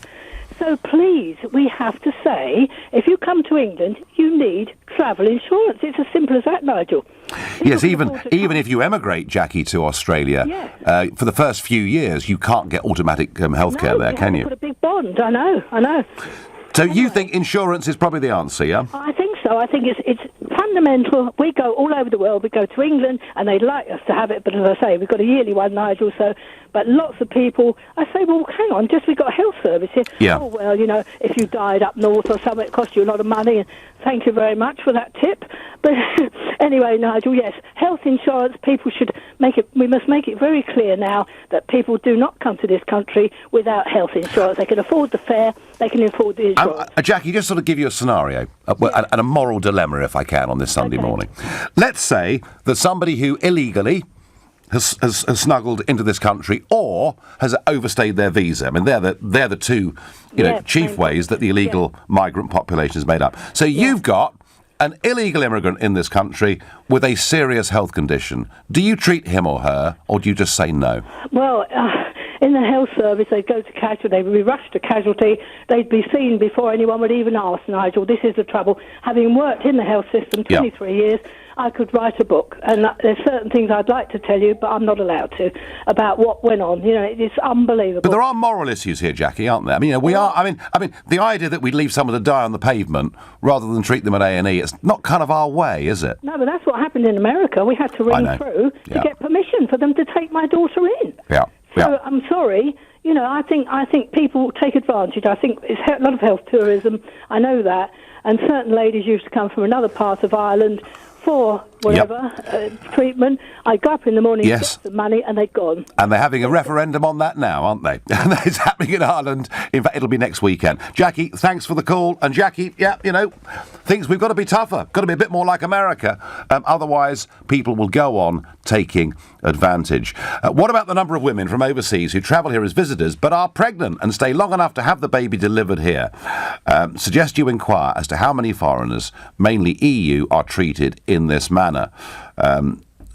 So please, we have to say, if you come to England, you need travel insurance. It's as simple as that, Nigel.
Yes, even if you emigrate, Jackie, to Australia, for the first few years, you can't get automatic healthcare there, can you?
Put a big bond. I know.
So you think insurance is probably the answer, yeah?
I think so. I think it's fundamental. We go all over the world. We go to England, and they'd like us to have it. But as I say, we've got a yearly one, Nigel. But lots of people, I say, well, hang on, we've got a health service here.
Yeah.
Oh, well, if you died up north or somewhere, it cost you a lot of money. And thank you very much for that tip. But anyway, Nigel, yes, health insurance, people should we must make it very clear now that people do not come to this country without health insurance. They can afford the fare, they can afford the insurance.
Jackie, just sort of give you a scenario and a moral dilemma, if I can, on this Sunday morning. Let's say that somebody who illegally has snuggled into this country or has overstayed their visa. I mean, they're the two chief ways that the illegal migrant population is made up. So you've got an illegal immigrant in this country with a serious health condition. Do you treat him or her, or do you just say no?
Well, in the health service, they'd go to casualty, they'd be rushed to casualty, they'd be seen before anyone would even ask, Nigel. This is the trouble. Having worked in the health system 23 years, I could write a book, and there's certain things I'd like to tell you, but I'm not allowed to, about what went on. It's unbelievable.
But there are moral issues here, Jackie, aren't there? I mean, we are. I mean, the idea that we'd leave someone to die on the pavement rather than treat them at A&E, it's not kind of our way, is it?
No, but that's what happened in America. We had to ring through to get permission for them to take my daughter in.
Yeah.
So I'm sorry. I think people take advantage. I think it's a lot of health tourism. I know that, and certain ladies used to come from another part of Ireland for whatever treatment. I go up in the morning, get the money, and they're gone.
And they're having a referendum on that now, aren't they? And it's happening in Ireland. In fact, it'll be next weekend. Jackie, thanks for the call. And Jackie, thinks we've got to be tougher, got to be a bit more like America. Otherwise, people will go on taking advantage. What about the number of women from overseas who travel here as visitors but are pregnant and stay long enough to have the baby delivered here? Suggest you inquire as to how many foreigners, mainly EU, are treated in this manner.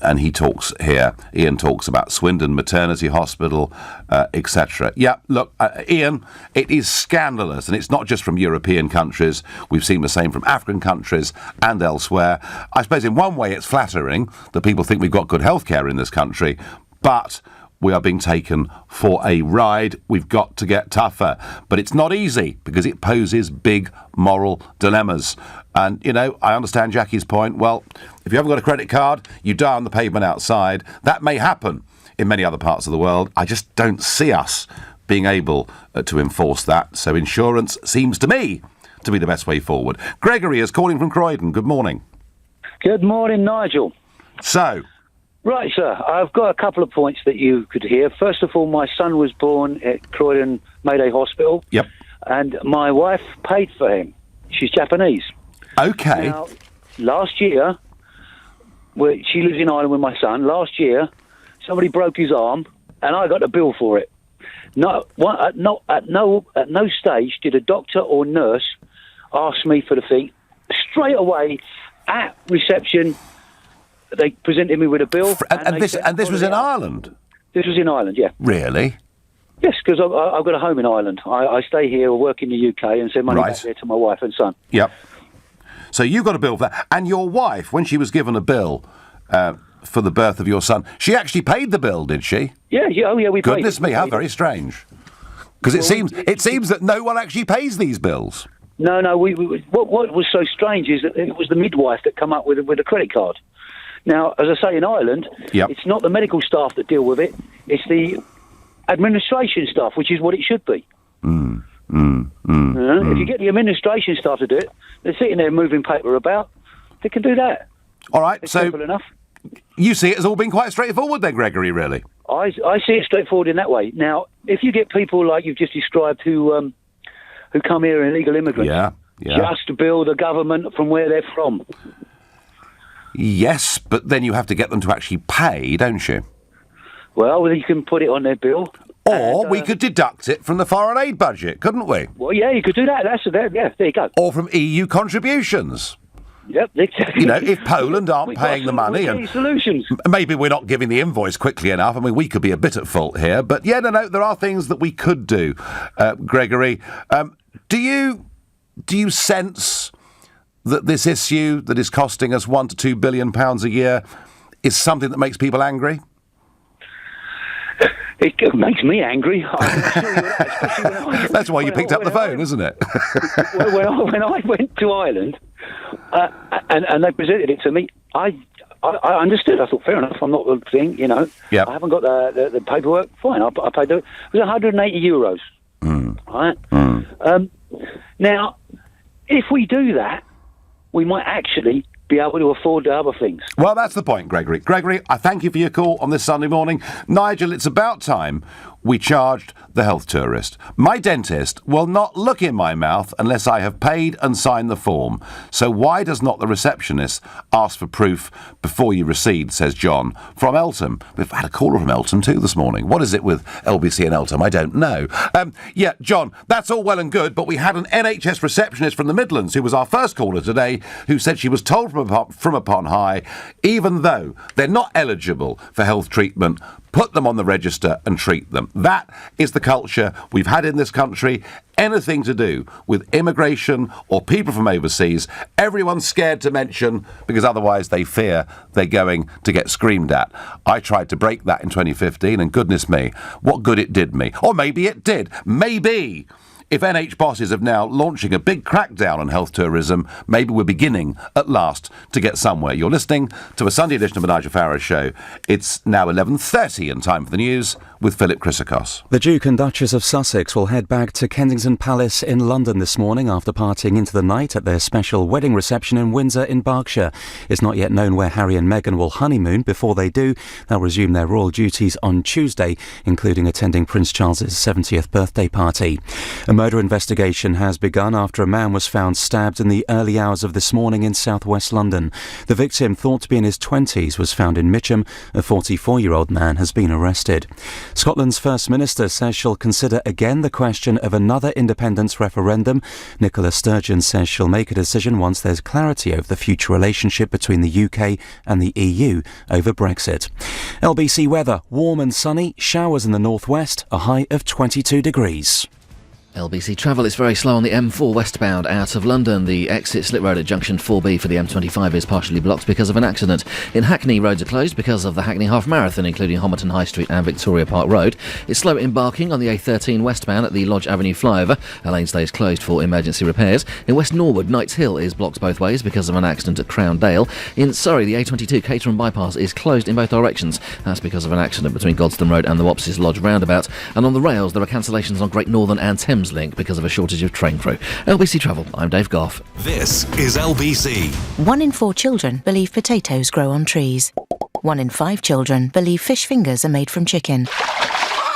And Ian talks about Swindon Maternity Hospital, etc. Yeah, look, Ian, it is scandalous, and it's not just from European countries. We've seen the same from African countries and elsewhere. I suppose in one way it's flattering that people think we've got good healthcare in this country, but we are being taken for a ride. We've got to get tougher. But it's not easy because it poses big moral dilemmas. And, I understand Jackie's point. Well, if you haven't got a credit card, you die on the pavement outside. That may happen in many other parts of the world. I just don't see us being able to enforce that. So insurance seems to me to be the best way forward. Gregory is calling from Croydon. Good morning.
Good morning, Nigel.
So...
Right, sir. I've got a couple of points that you could hear. First of all, my son was born at Croydon Mayday Hospital.
Yep.
And my wife paid for him. She's Japanese.
Okay.
Now, last year, she lives in Ireland with my son. Last year, somebody broke his arm, and I got a bill for it. At no stage did a doctor or nurse ask me for the fee. Straight away, at reception, they presented me with a bill.
And this was in Ireland?
This was in Ireland, yeah.
Really?
Yes, because I've got a home in Ireland. I stay here or work in the UK and send money back there to my wife and son.
Yep. So you got a bill for that. And your wife, when she was given a bill for the birth of your son, she actually paid the bill, did she?
Yeah, we paid.
Goodness me, how very strange. Because it seems that no one actually pays these bills.
No. What was so strange is that it was the midwife that come up with a credit card. Now, as I say, in Ireland, it's not the medical staff that deal with it. It's the administration staff, which is what it should be. If you get the administration staff to do it, they're sitting there moving paper about. They can do that.
All right,
it's
so
simple enough.
You see it as all being quite straightforward then, Gregory, really?
I see it straightforward in that way. Now, if you get people like you've just described who come here illegal immigrants, just to bill the government from where they're from.
Yes, but then you have to get them to actually pay, don't you?
Well, you can put it on their bill.
Or we could deduct it from the foreign aid budget, couldn't we?
Well, yeah, you could do that. There you go.
Or from EU contributions.
Yep, exactly.
You know, if Poland aren't paying the money, and
solutions.
Maybe we're not giving the invoice quickly enough. I mean, we could be a bit at fault here, but no, there are things that we could do. Gregory, do you sense that this issue that is costing us £1 to £2 billion a year is something that makes people angry?
It makes me angry.
That's why you picked up the phone, isn't it?
when I went to Ireland and they presented it to me, I understood. I thought, fair enough. I'm not the thing, you know.
Yep.
I haven't got the paperwork. Fine, I paid it. It was €180, right? Now, if we do that, we might actually be able to afford the other things.
Well, that's the point, Gregory. Gregory, I thank you for your call on this Sunday morning. Nigel, it's about time we charged the health tourist. My dentist will not look in my mouth unless I have paid and signed the form. So why does not the receptionist ask for proof before you recede, says John from Eltham. We've had a caller from Eltham too this morning. What is it with LBC and Eltham? I don't know. John, that's all well and good, but we had an NHS receptionist from the Midlands who was our first caller today who said she was told from upon high, even though they're not eligible for health treatment, put them on the register and treat them. That is the culture we've had in this country. Anything to do with immigration or people from overseas, everyone's scared to mention because otherwise they fear they're going to get screamed at. I tried to break that in 2015 and goodness me, what good it did me. Or maybe it did. Maybe. If NH bosses are now launching a big crackdown on health tourism, maybe we're beginning, at last, to get somewhere. You're listening to a Sunday edition of the Nigel Farage Show. It's now 11:30 and time for the news with Philip Chrysakos.
The Duke and Duchess of Sussex will head back to Kensington Palace in London this morning after partying into the night at their special wedding reception in Windsor in Berkshire. It's not yet known where Harry and Meghan will honeymoon. Before they do, they'll resume their royal duties on Tuesday, including attending Prince Charles's 70th birthday party. A murder investigation has begun after a man was found stabbed in the early hours of this morning in southwest London. The victim, thought to be in his 20s, was found in Mitcham. A 44-year-old man has been arrested. Scotland's First Minister says she'll consider again the question of another independence referendum. Nicola Sturgeon says she'll make a decision once there's clarity over the future relationship between the UK and the EU over Brexit. LBC weather, warm and sunny, showers in the northwest, a high of 22 degrees.
LBC travel is very slow on the M4 westbound out of London. The exit slip road at junction 4B for the M25 is partially blocked because of an accident. In Hackney, roads are closed because of the Hackney Half Marathon, including Homerton High Street and Victoria Park Road. It's slow embarking on the A13 westbound at the Lodge Avenue flyover. A lane stays closed for emergency repairs. In West Norwood, Knights Hill is blocked both ways because of an accident at Crowndale. In Surrey, the A22 Caterham bypass is closed in both directions. That's because of an accident between Godstone Road and the Wopses Lodge roundabout. And on the rails, there are cancellations on Great Northern and Thames Link because of a shortage of train crew. LBC Travel, I'm Dave Goff.
This is LBC.
1 in 4 children believe potatoes grow on trees. 1 in 5 children believe fish fingers are made from chicken.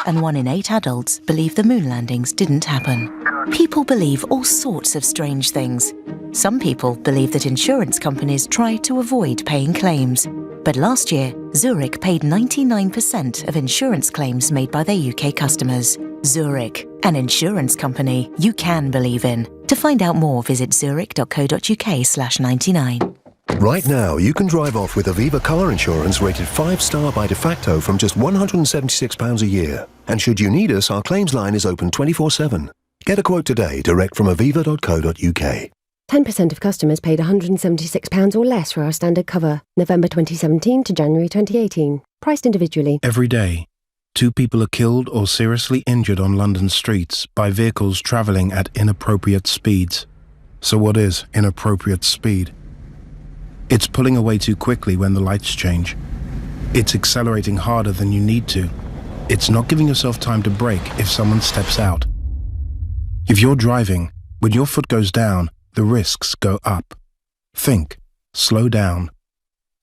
And 1 in 8 adults believe the moon landings didn't happen. People believe all sorts of strange things. Some people believe that insurance companies try to avoid paying claims. But last year, Zurich paid 99% of insurance claims made by their UK customers. Zurich, an insurance company you can believe in. To find out more, visit zurich.co.uk/99.
Right now, you can drive off with Aviva car insurance rated 5-star by de facto from just £176 a year. And should you need us, our claims line is open 24/7. Get a quote today, direct from aviva.co.uk.
10% of customers paid £176 or less for our standard cover, November 2017 to January 2018. Priced individually.
Every day, 2 people are killed or seriously injured on London streets by vehicles travelling at inappropriate speeds. So what is inappropriate speed? It's pulling away too quickly when the lights change. It's accelerating harder than you need to. It's not giving yourself time to brake if someone steps out. If you're driving, when your foot goes down, the risks go up. Think. Slow down.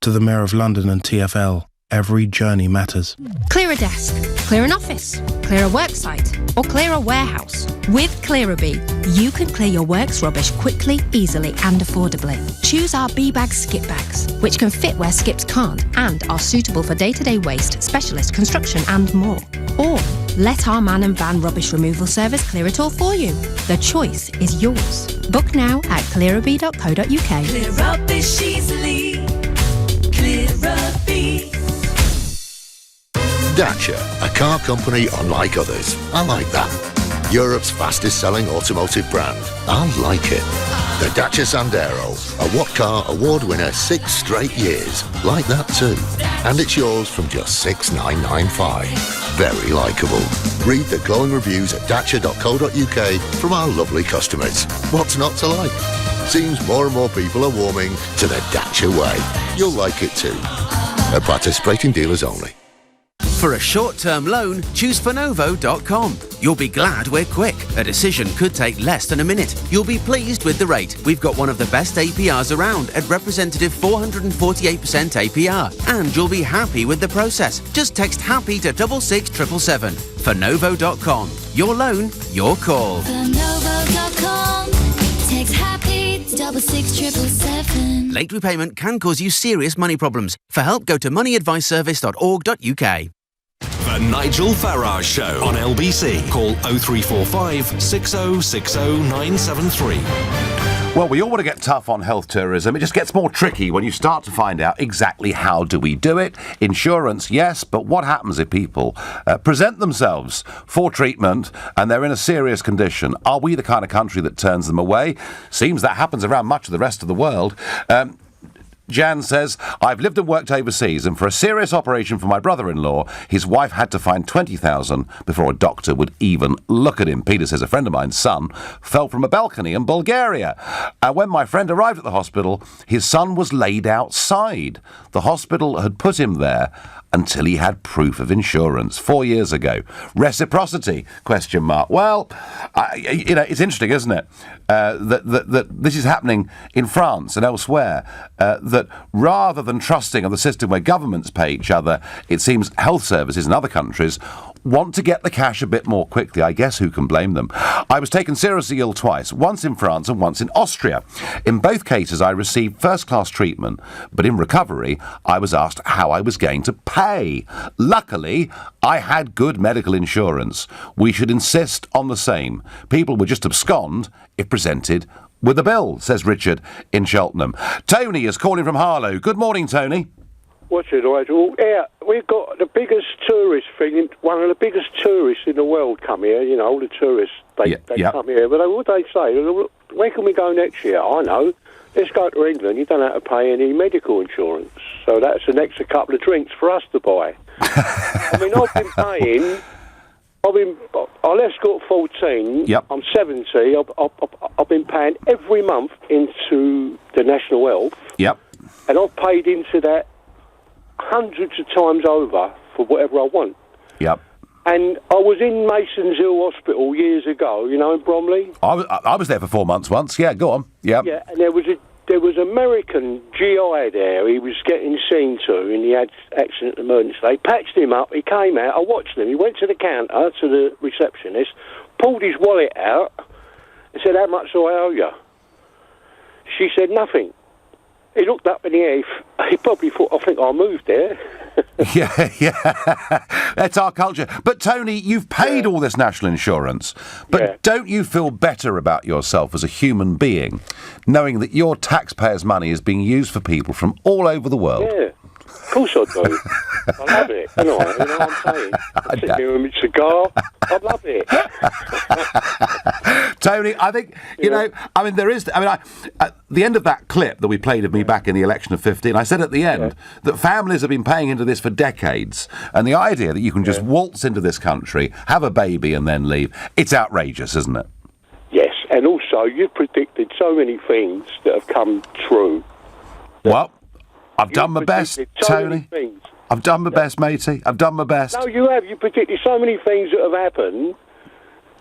To the Mayor of London and TfL, every journey matters.
Clear a desk, clear an office, clear a worksite, or clear a warehouse. With Clearabee, you can clear your work's rubbish quickly, easily and affordably. Choose our B-Bag skip bags, which can fit where skips can't and are suitable for day-to-day waste, specialist construction and more. Or let our man and van rubbish removal service clear it all for you. The choice is yours. Book now at clearabee.co.uk.
Clear rubbish easily. Clearabee.
Dacia, a car company unlike others. I like that. Europe's fastest selling automotive brand. I like it. The Dacia Sandero, a What Car award winner 6 straight years. Like that too. And it's yours from just $6,995. Very likeable. Read the glowing reviews at dacia.co.uk from our lovely customers. What's not to like? Seems more and more people are warming to the Dacia way. You'll like it too. At participating dealers only.
For a short-term loan, choose Fornovo.com. You'll be glad we're quick. A decision could take less than a minute. You'll be pleased with the rate. We've got one of the best APRs around at representative 448% APR. And you'll be happy with the process. Just text HAPPY to 66777. Fornovo.com. Your loan, your call.
Fornovo.com. Text HAPPY to 66777.
Late repayment can cause you serious money problems. For help, go to moneyadviceservice.org.uk.
The Nigel Farage Show on LBC. Call 0345 6060 973.
Well, we all want to get tough on health tourism. It just gets more tricky when you start to find out exactly how do we do it. Insurance, yes, but what happens if people present themselves for treatment and they're in a serious condition? Are we the kind of country that turns them away? Seems that happens around much of the rest of the world. Jan says, I've lived and worked overseas, and for a serious operation for my brother-in-law, his wife had to find $20,000 before a doctor would even look at him. Peter says, a friend of mine's son fell from a balcony in Bulgaria. And when my friend arrived at the hospital, his son was laid outside. The hospital had put him there until he had proof of insurance 4 years ago. Reciprocity, ? Well, it's interesting, isn't it, that this is happening in France and elsewhere, that rather than trusting on the system where governments pay each other, it seems health services in other countries want to get the cash a bit more quickly. I guess who can blame them? I was taken seriously ill twice, once in France and once in Austria. In both cases, I received first-class treatment, but in recovery, I was asked how I was going to pay. Luckily, I had good medical insurance. We should insist on the same. People would just abscond if presented with a bill, says Richard in Cheltenham. Tony is calling from Harlow. Good morning, Tony.
What's it, Nigel? Yeah, we've got the biggest tourist thing, one of the biggest tourists in the world come here, all the tourists, they come here. But what they say, where can we go next year? I know, let's go to England, you don't have to pay any medical insurance. So that's an extra couple of drinks for us to buy. I mean, I've been paying, I left school at 14, I'm 70, I've been paying every month into the National Health, and I've paid into that hundreds of times over for whatever I want. And I was in Mason's Hill Hospital years ago, in Bromley.
I was there for 4 months once. Yeah, go on. Yeah,
and there was American GI there. He was getting seen to, and he had accident emergency. They patched him up. He came out. I watched him. He went to the counter, to the receptionist, pulled his wallet out, and said, "How much do I owe you?" She said, "Nothing." He looked up in the air. He probably thought, I think I moved there.
Yeah. That's our culture. But, Tony, you've paid all this national insurance, but don't you feel better about yourself as a human being, knowing that your taxpayers' money is being used for people from all over the world?
Yeah. Of course I do. I love it. You know what I'm saying? I sit here with my cigar. I love it.
Tony, I think, there is... at the end of that clip that we played of me back in the election of 15, I said at the end that families have been paying into this for decades, and the idea that you can just waltz into this country, have a baby and then leave, it's outrageous, isn't it?
Yes, and also you've predicted so many things that have come true.
Well, I've done my best, Tony. I've done my best, matey. I've done my best.
No, you have. You predicted so many things that have happened.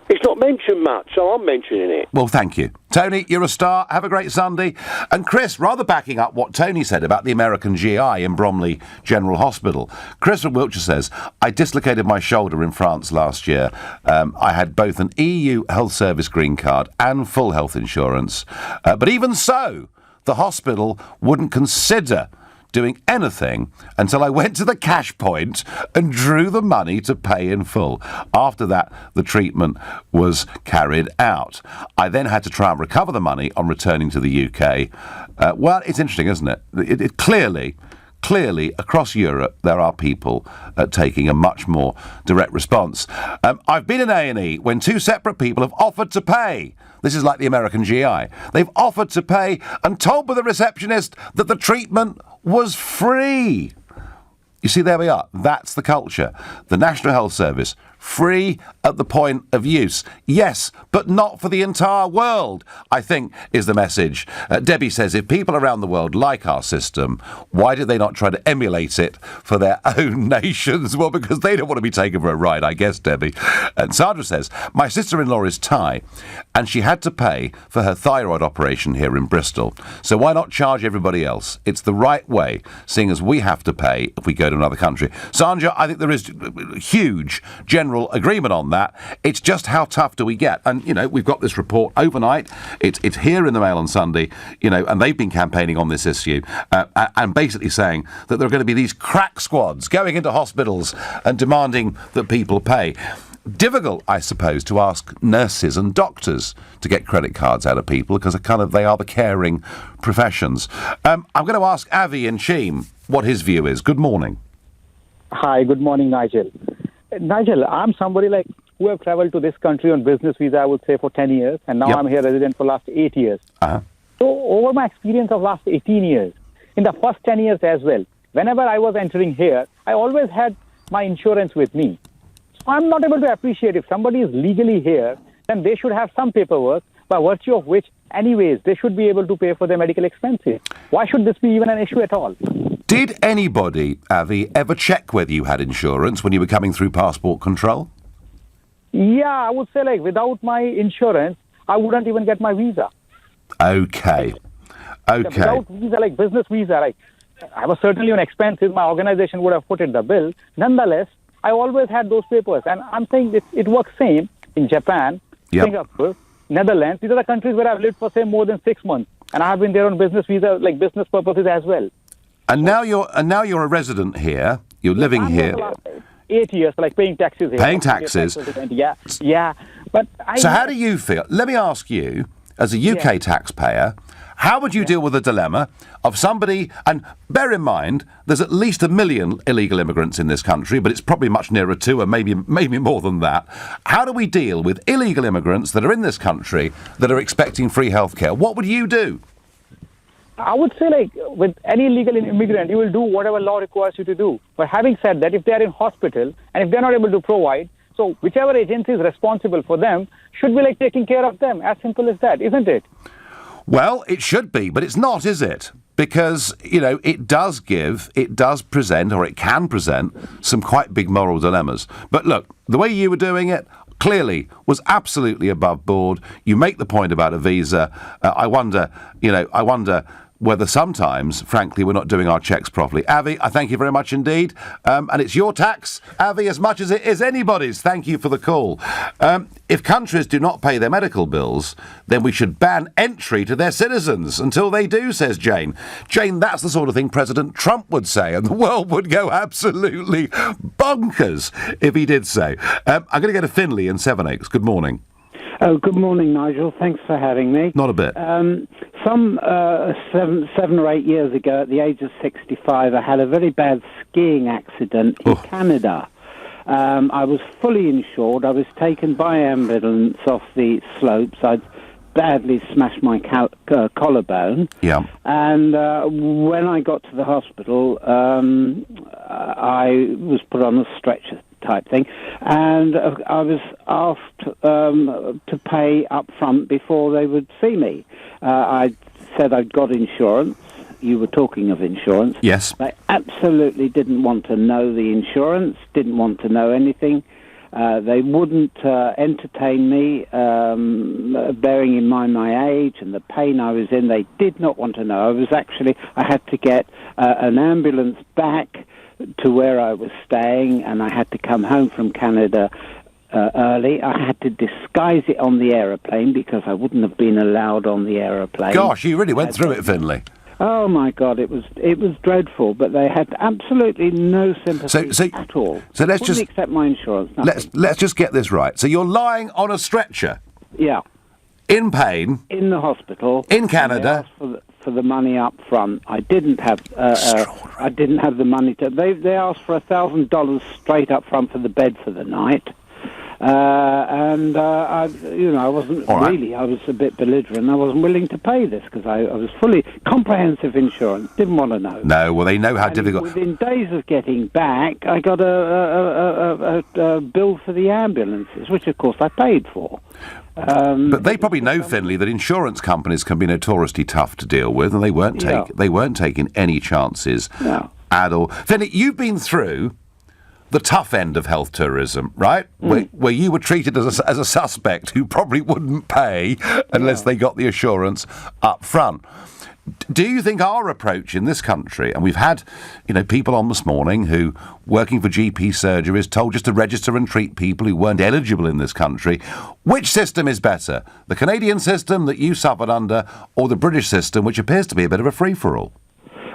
It's not mentioned much, so I'm mentioning it.
Well, thank you. Tony, you're a star. Have a great Sunday. And Chris, rather backing up what Tony said about the American GI in Bromley General Hospital, Chris from Wiltshire says, I dislocated my shoulder in France last year. I had both an EU health service green card and full health insurance. But even so, the hospital wouldn't consider doing anything until I went to the cash point and drew the money to pay in full. After that, the treatment was carried out. I then had to try and recover the money on returning to the UK. Well, it's interesting, isn't it? It clearly, across Europe, there are people taking a much more direct response. I've been in A&E when two separate people have offered to pay. This is like the American GI. They've offered to pay and told by the receptionist that the treatment was free. You see, there we are. That's the culture. The National Health Service, free at the point of use. Yes, but not for the entire world, I think, is the message. Debbie says, if people around the world like our system, why did they not try to emulate it for their own nations? Well, because they don't want to be taken for a ride, I guess, Debbie. And Sandra says, my sister-in-law is Thai, and she had to pay for her thyroid operation here in Bristol. So why not charge everybody else? It's the right way, seeing as we have to pay if we go to another country. Sandra, I think there is huge general agreement on that. It's just how tough do we get? And, we've got this report overnight. It's here in the Mail on Sunday, and they've been campaigning on this issue and basically saying that there are going to be these crack squads going into hospitals and demanding that people pay. Difficult, I suppose, to ask nurses and doctors to get credit cards out of people because they are the caring professions. I'm going to ask Avi in Cheam what his view is. Good morning.
Hi, good morning, Nigel. Nigel, I'm somebody who have traveled to this country on business visa, I would say, for 10 years, and now I'm here resident for last 8 years. So over my experience of last 18 years, in the first 10 years as well, whenever I was entering here, I always had my insurance with me. So I'm not able to appreciate if somebody is legally here, then they should have some paperwork by virtue of which, anyways, they should be able to pay for their medical expenses. Why should this be even an issue at all?
Did anybody, Avi, ever check whether you had insurance when you were coming through passport control?
Yeah, I would say without my insurance, I wouldn't even get my visa.
Okay.
Without visa, business visa, I was certainly on expenses. My organization would have put in the bill. Nonetheless, I always had those papers. And I'm saying it works same in Japan, Singapore, Netherlands. These are the countries where I've lived for, say, more than 6 months. And I have been there on business visa, business purposes as well.
And now you're a resident here. You're living here.
8 years, paying taxes here.
Paying taxes.
Yeah. But
so how do you feel? Let me ask you, as a UK taxpayer, how would you deal with the dilemma of somebody, and bear in mind, there's at least 1 million illegal immigrants in this country, but it's probably much nearer 2 or maybe more than that. How do we deal with illegal immigrants that are in this country that are expecting free healthcare? What would you do?
I would say, with any legal immigrant, you will do whatever law requires you to do. But having said that, if they are in hospital and if they're not able to provide, so whichever agency is responsible for them should be taking care of them. As simple as that, isn't it?
Well, it should be, but it's not, is it? Because, it does present, or it can present, some quite big moral dilemmas. But look, the way you were doing it, clearly was absolutely above board. You make the point about a visa. I wonder whether sometimes, frankly, we're not doing our checks properly. Avi, I thank you very much indeed. And it's your tax, Avi, as much as it is anybody's. Thank you for the call. If countries do not pay their medical bills, then we should ban entry to their citizens until they do, says Jane. Jane, that's the sort of thing President Trump would say, and the world would go absolutely bonkers if he did so. I'm going to go to Finley in Sevenoaks. Good morning.
Oh, good morning, Nigel. Thanks for having me.
Not a bit.
Seven or 8 years ago, at the age of 65, I had a very bad skiing accident in Canada. I was fully insured. I was taken by ambulance off the slopes. I'd badly smashed my collarbone.
Yeah.
And when I got to the hospital, I was put on a stretcher type thing, and I was asked to pay up front before they would see me. I said I'd got insurance. You were talking of insurance.
Yes.
They absolutely didn't want to know the insurance, didn't want to know anything. They wouldn't entertain me, bearing in mind my age and the pain I was in. They did not want to know. I had to get an ambulance back to where I was staying, and I had to come home from Canada early. I had to disguise it on the aeroplane because I wouldn't have been allowed on the airplane.
Gosh, you really went through it, Finley.
Oh my God, it was dreadful, but they had absolutely no sympathy at all.
So let's
Wouldn't
just
accept my insurance.
Let's just get this right. So you're lying on a stretcher.
Yeah.
In pain.
In the hospital.
In Canada.
For the money up front. I didn't have the money to. They asked for $1,000 straight up front for the bed for the night, and I wasn't really. I was a bit belligerent. I wasn't willing to pay this because I was fully comprehensive insurance. Didn't want to know.
No, well they know how difficult.
Within days of getting back, I got a bill for the ambulances, which of course I paid for.
But they probably know, Finley, that insurance companies can be notoriously tough to deal with, and they weren't taking any chances at all. Finley, you've been through the tough end of health tourism, right? Where you were treated as a suspect who probably wouldn't pay unless they got the assurance up front. Do you think our approach in this country, and we've had, people on this morning who, working for GP surgeries, told just to register and treat people who weren't eligible in this country, which system is better? The Canadian system that you suffered under, or the British system, which appears to be a bit of a free-for-all?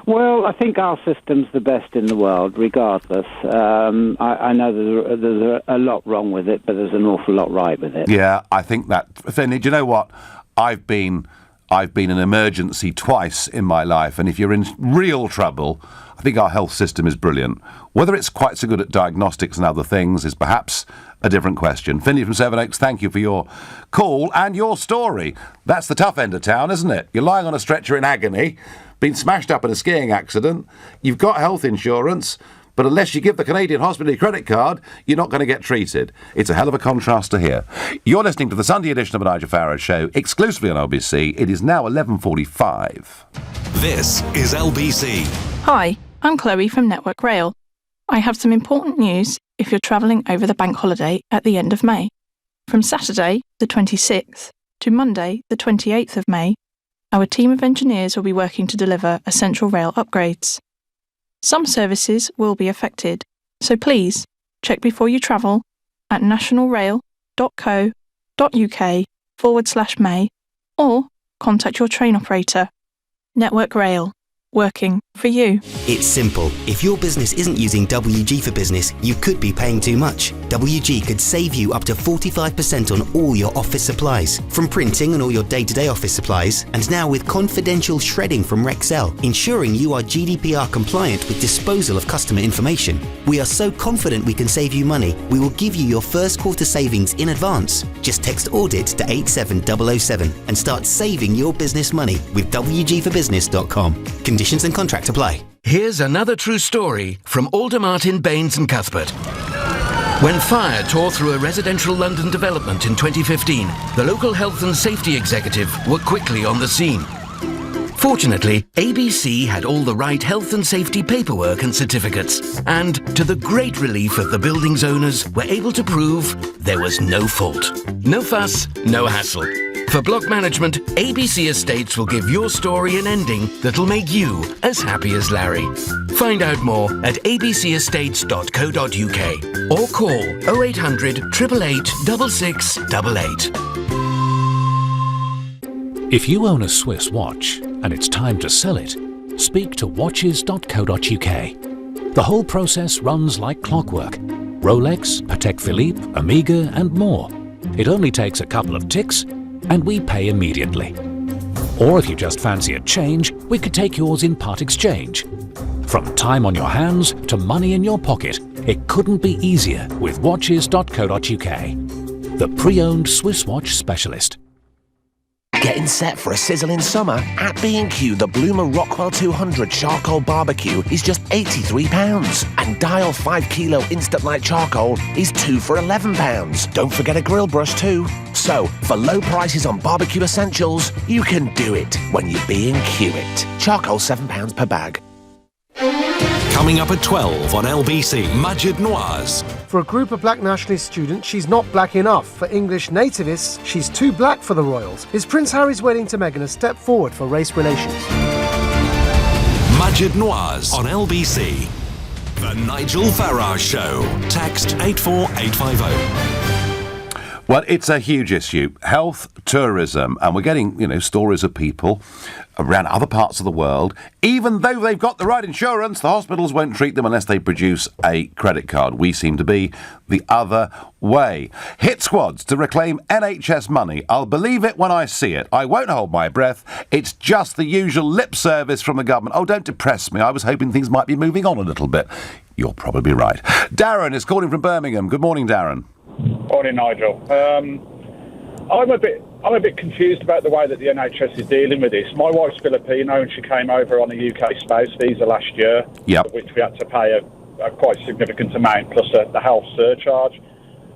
Well, I think our system's the best in the world, regardless. I know there's a lot wrong with it, but there's an awful lot right with it.
Yeah, I think that. Finley, do you know what? I've been in emergency twice in my life, and if you're in real trouble, I think our health system is brilliant. Whether it's quite so good at diagnostics and other things is perhaps a different question. Finley from Sevenoaks, thank you for your call and your story. That's the tough end of town, isn't it? You're lying on a stretcher in agony, been smashed up in a skiing accident, you've got health insurance, but unless you give the Canadian hospital your credit card, you're not going to get treated. It's a hell of a contrast to hear. You're listening to the Sunday edition of the Nigel Farage Show, exclusively on LBC. It is now 11:45.
This is LBC.
Hi, I'm Chloe from Network Rail. I have some important news if you're travelling over the bank holiday at the end of May. From Saturday, the 26th, to Monday, the 28th of May, our team of engineers will be working to deliver essential rail upgrades. Some services will be affected, so please check before you travel at nationalrail.co.uk/May or contact your train operator. Network Rail, working for you.
It's simple. If your business isn't using WG for Business, you could be paying too much. WG could save you up to 45% on all your office supplies, from printing and all your day-to-day office supplies, and now with confidential shredding from Rexel, ensuring you are GDPR compliant with disposal of customer information. We are so confident we can save you money, we will give you your first quarter savings in advance. Just text audit to 87007 and start saving your business money with WGforbusiness.com. Conditions and contract apply.
Here's another true story from Aldermartin, Baines and Cuthbert. When fire tore through a residential London development in 2015, the local health and safety executive were quickly on the scene. Fortunately, ABC had all the right health and safety paperwork and certificates, and to the great relief of the building's owners, were able to prove there was no fault. No fuss, no hassle. For block management, ABC Estates will give your story an ending that'll make you as happy as Larry. Find out more at abcestates.co.uk or call 0800 888 6688.
If you own a Swiss watch and it's time to sell it, speak to watches.co.uk. The whole process runs like clockwork. Rolex, Patek Philippe, Omega and more. It only takes a couple of ticks and we pay immediately. Or if you just fancy a change, we could take yours in part exchange. From time on your hands to money in your pocket, it couldn't be easier with watches.co.uk. The pre-owned Swiss watch specialist.
Getting set for a sizzling summer? At B&Q, the Bloomer Rockwell 200 Charcoal Barbecue is just £83. And Dial 5 Kilo Instant Light Charcoal is 2 for £11. Don't forget a grill brush too. So, for low prices on barbecue essentials, you can do it when you B&Q it. Charcoal £7 per bag.
Coming up at 12 on LBC, Majid Nawaz.
For a group of black nationalist students, she's not black enough. For English nativists, she's too black for the royals. Is Prince Harry's wedding to Meghan a step forward for race relations?
Majid Nawaz on LBC. The Nigel Farage Show. Text 84850.
Well, it's a huge issue. Health, tourism, and we're getting, stories of people around other parts of the world. Even though they've got the right insurance, the hospitals won't treat them unless they produce a credit card. We seem to be the other way. Hit squads to reclaim NHS money. I'll believe it when I see it. I won't hold my breath. It's just the usual lip service from the government. Oh, don't depress me. I was hoping things might be moving on a little bit. You're probably right. Darren is calling from Birmingham. Good morning, Darren.
Morning, Nigel. I'm a bit confused about the way that the NHS is dealing with this. My wife's Filipino and she came over on a UK spouse visa last year, which we had to pay a quite significant amount plus the health surcharge.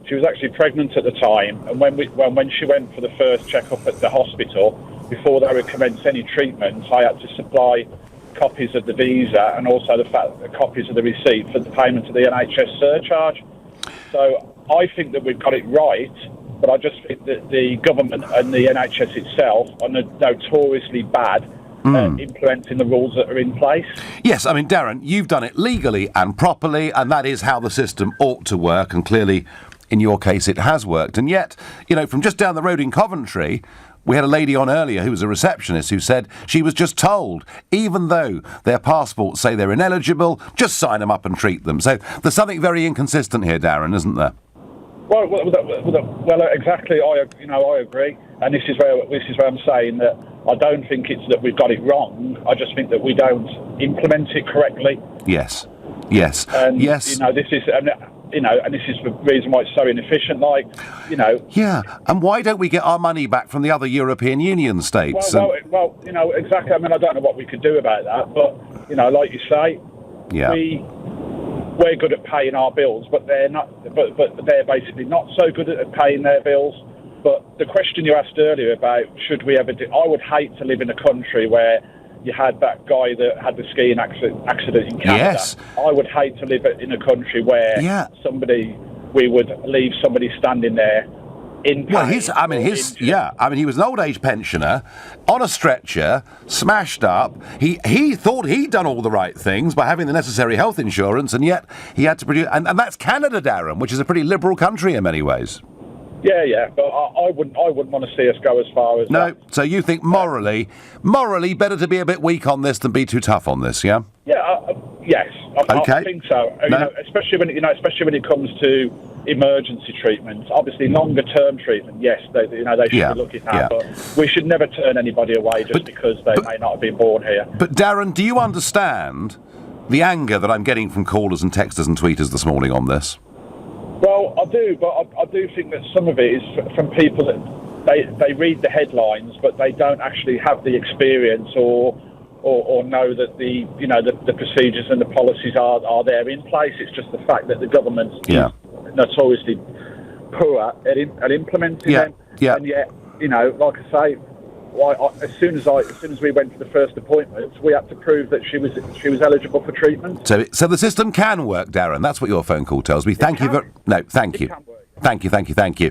She was actually pregnant at the time, and when she went for the first checkup at the hospital, before they would commence any treatment, I had to supply copies of the visa and also the copies of the receipt for the payment of the NHS surcharge. So I think that we've got it right, but I just think that the government and the NHS itself are notoriously bad at implementing the rules that are in place.
Yes, I mean, Darren, you've done it legally and properly, and that is how the system ought to work, and clearly, in your case, it has worked. And yet, from just down the road in Coventry, we had a lady on earlier who was a receptionist who said she was just told, even though their passports say they're ineligible, just sign them up and treat them. So there's something very inconsistent here, Darren, isn't there?
Well, exactly. I agree, and this is where I'm saying that I don't think it's that we've got it wrong. I just think that we don't implement it correctly.
Yes.
And,
yes.
This is. And this is the reason why it's so inefficient,
Yeah, and why don't we get our money back from the other European Union states?
Well, exactly. I mean, I don't know what we could do about that, but, like you say, we're good at paying our bills, but they're not. But they're basically not so good at paying their bills. But the question you asked earlier about should we ever do, I would hate to live in a country where you had that guy that had the skiing accident in Canada. Yes. I would hate to live in a country where we would leave somebody standing there in pain. Well,
he was an old age pensioner on a stretcher, smashed up. He thought he'd done all the right things by having the necessary health insurance, and yet he had to produce. And that's Canada, Darren, which is a pretty liberal country in many ways.
Yeah, but I wouldn't want to see us go as far as that.
No, so you think morally better to be a bit weak on this than be too tough on this, yeah?
Yeah, yes, I think so.
No.
Especially when it comes to emergency treatment. Obviously, longer term treatment, yes, they should be looking at. But we should never turn anybody away just because they may not have been born here.
But Darren, do you understand the anger that I'm getting from callers and texters and tweeters this morning on this?
Well, I do, but I do think that some of it is from people that they read the headlines, but they don't actually have the experience or know that the procedures and the policies are there in place. It's just the fact that the government is notoriously poor at implementing them. Yeah. And yet, like I say, as soon as we went for the first appointment, we had to prove that she was eligible for treatment.
So the system can work, Darren. That's what your phone call tells me. Thank you. Thank you.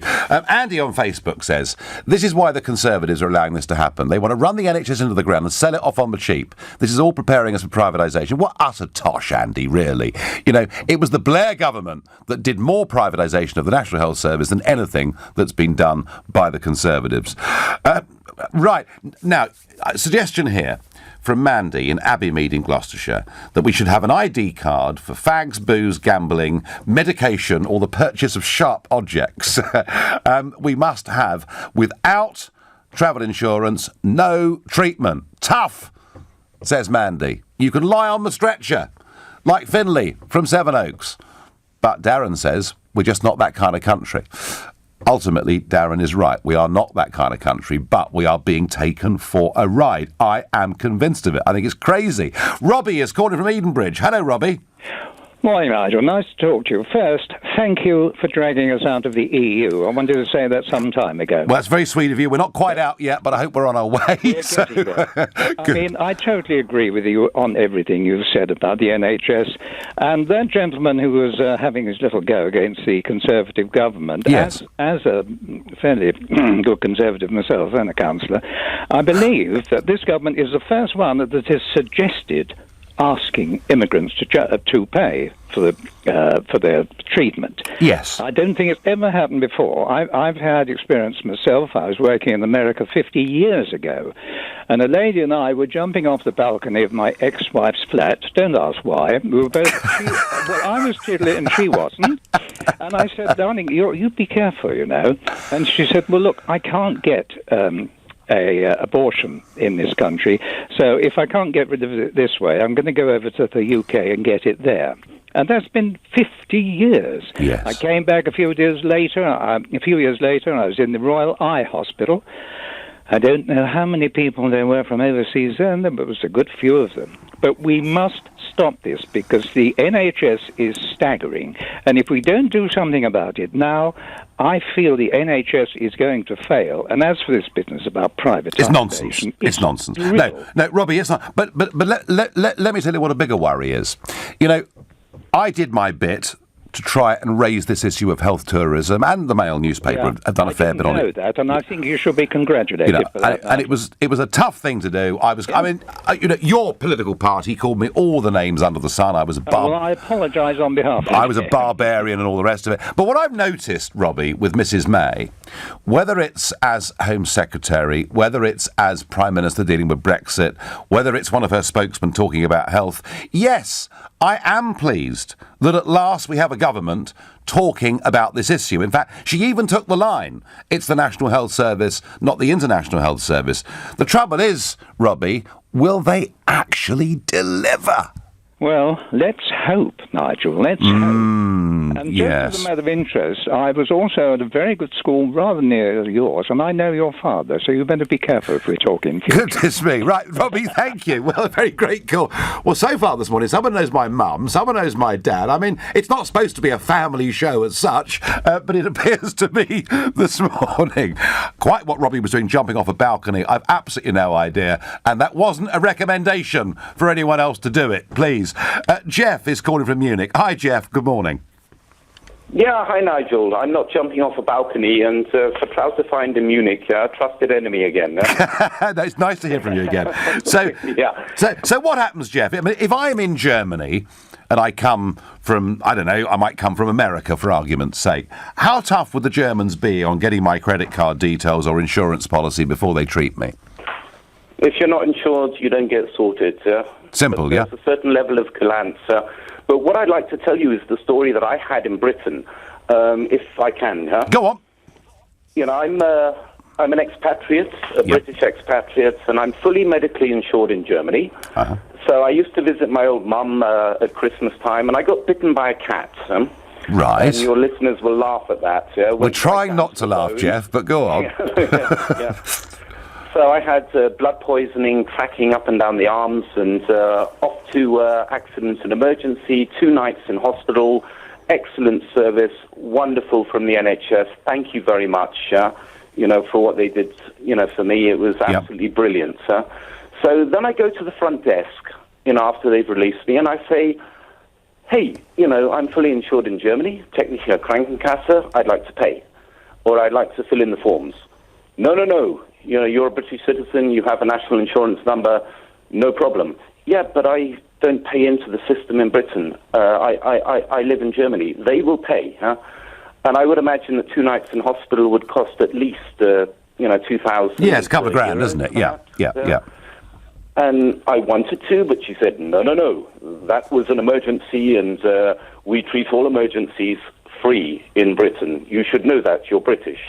Andy on Facebook says, this is why the Conservatives are allowing this to happen. They want to run the NHS into the ground and sell it off on the cheap. This is all preparing us for privatisation. What utter tosh, Andy, really. You know, it was the Blair government that did more privatisation of the National Health Service than anything that's been done by the Conservatives. Right, now, a suggestion here from Mandy in Abbeymead in Gloucestershire that we should have an ID card for fags, booze, gambling, medication or the purchase of sharp objects. We must have, without travel insurance, no treatment. Tough, says Mandy. You can lie on the stretcher, like Finlay from Sevenoaks. But Darren says we're just not that kind of country. Ultimately, Darren is right. We are not that kind of country, but we are being taken for a ride. I am convinced of it. I think it's crazy. Robbie is calling from Edenbridge. Hello, Robbie.
Morning, Nigel. Nice to talk to you. First, thank you for dragging us out of the EU. I wanted to say that some time ago.
Well, that's very sweet of you. We're not quite out yet, but I hope we're on our way.
I mean, I totally agree with you on everything you've said about the NHS. And that gentleman who was having his little go against the Conservative government,
yes,
as a fairly good Conservative myself and a councillor, I believe that this government is the first one that has suggested asking immigrants to pay for their treatment.
Yes.
I don't think it's ever happened before. I've had experience myself. I was working in America 50 years ago, and a lady and I were jumping off the balcony of my ex-wife's flat. Don't ask why. We were both... well, I was tiddly and she wasn't. And I said, darling, you be careful, you know. And she said, well, look, I can't get... abortion in this country. So if I can't get rid of it this way, I'm going to go over to the UK and get it there. And that's been 50 years.
Yes.
I came back a few years later, and I was in the Royal Eye Hospital. I don't know how many people there were from overseas then, but it was a good few of them. But we must stop this because the NHS is staggering. And if we don't do something about it now, I feel the NHS is going to fail. And as for this business about privatisation...
It's nonsense. It's nonsense. No, Robbie, it's not. But let me tell you what a bigger worry is. You know, I did my bit to try and raise this issue of health tourism, and the Mail newspaper have done a fair bit on it.
I know that, and I think you should be congratulated for that.
And it was a tough thing to do. Your political party called me all the names under the sun. I was a
well, I apologise on behalf of
I was a barbarian and all the rest of it. But what I've noticed, Robbie, with Mrs May, whether it's as Home Secretary, whether it's as Prime Minister dealing with Brexit, whether it's one of her spokesmen talking about health, yes, I am pleased that at last we have a government talking about this issue. In fact, she even took the line. It's the National Health Service, not the International Health Service. The trouble is, Robbie, will they actually deliver?
Well, let's hope, Nigel. Let's hope. And just as a matter of interest, I was also at a very good school rather near yours, and I know your father, so you better be careful if we're talking.
Goodness me. Right, Robbie, thank you. Well, a very great call. Well, so far this morning, someone knows my mum, someone knows my dad. I mean, it's not supposed to be a family show as such, but it appears to be this morning. Quite what Robbie was doing, jumping off a balcony, I've absolutely no idea, and that wasn't a recommendation for anyone else to do it, please. Jeff is calling from Munich. Hi, Jeff. Good morning.
Yeah, hi, Nigel. I'm not jumping off a balcony, and for Klaus to find in Munich, trusted enemy again.
No, it's nice to hear from you again. So, so what happens, Jeff? I mean, if I'm in Germany and I come from, I don't know, I might come from America for argument's sake, how tough would the Germans be on getting my credit card details or insurance policy before they treat me?
If you're not insured, you don't get sorted.
Simple,
There's a certain level of clearance. But what I'd like to tell you is the story that I had in Britain, if I can.
Go on.
You know, I'm an expatriate, a British expatriate, and I'm fully medically insured in Germany.
Uh-huh.
So I used to visit my old mum at Christmas time, and I got bitten by a cat.
Right.
And your listeners will laugh at that.
We're trying not to laugh, Jeff, but go on.
Yeah. So I had blood poisoning, cracking up and down the arms, and off to accident and emergency, 2 nights in hospital, excellent service, wonderful from the NHS. Thank you very much, for what they did, for me. It was absolutely brilliant. So then I go to the front desk, after they've released me, and I say, hey, I'm fully insured in Germany, technically a Krankenkasse, I'd like to pay. Or I'd like to fill in the forms. No. You're a British citizen, you have a national insurance number, no problem. Yeah, but I don't pay into the system in Britain. I live in Germany. They will pay, huh? And I would imagine that 2 nights in hospital would cost at least, 2,000.
Yeah, it's a couple of grand, isn't it? Yeah.
And I wanted to, but she said, no. That was an emergency, and we treat all emergencies free in Britain. You should know that. You're British.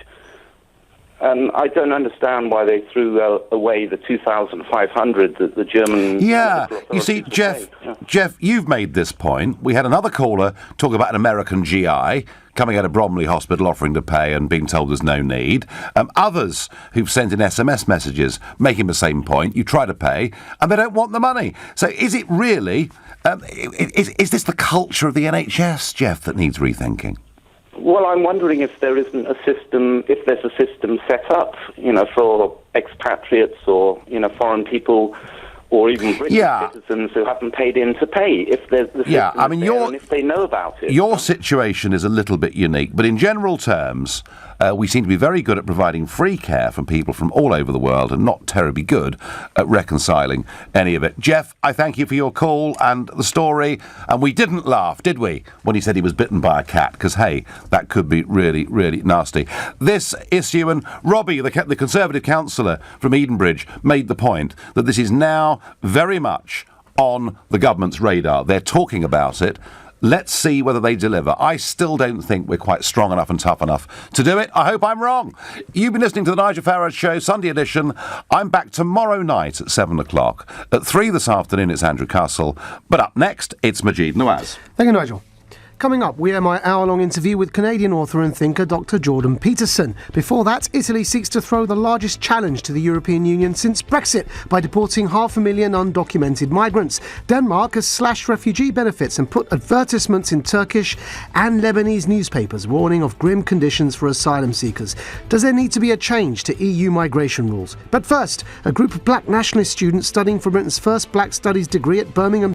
And I don't understand why they threw away the 2,500 that the German...
Yeah, you see, Jeff, you've made this point. We had another caller talk about an American GI coming out of Bromley Hospital offering to pay and being told there's no need. Others who've sent in SMS messages making the same point. You try to pay and they don't want the money. So is it really... is this the culture of the NHS, Jeff, that needs rethinking?
Well, I'm wondering if there isn't a system, if there's a system set up, for expatriates or, foreign people or even British citizens who haven't paid in to pay, if there's the system and if they know about it.
Your situation is a little bit unique, but in general terms, we seem to be very good at providing free care from people from all over the world and not terribly good at reconciling any of it. Jeff, I thank you for your call and the story, and we didn't laugh, did we, when he said he was bitten by a cat, because, hey, that could be really, really nasty. This issue, and Robbie, the Conservative councillor from Edenbridge, made the point that this is now very much on the government's radar. They're talking about it. Let's see whether they deliver. I still don't think we're quite strong enough and tough enough to do it. I hope I'm wrong. You've been listening to the Nigel Farage Show, Sunday edition. I'm back tomorrow night at 7 o'clock. At 3 this afternoon, it's Andrew Castle. But up next, it's Majid Nawaz.
Thank you, Nigel. Coming up, we have my hour-long interview with Canadian author and thinker Dr. Jordan Peterson. Before that, Italy seeks to throw the largest challenge to the European Union since Brexit by deporting 500,000 undocumented migrants. Denmark has slashed refugee benefits and put advertisements in Turkish and Lebanese newspapers warning of grim conditions for asylum seekers. Does there need to be a change to EU migration rules? But first, a group of black nationalist students studying for Britain's first black studies degree at Birmingham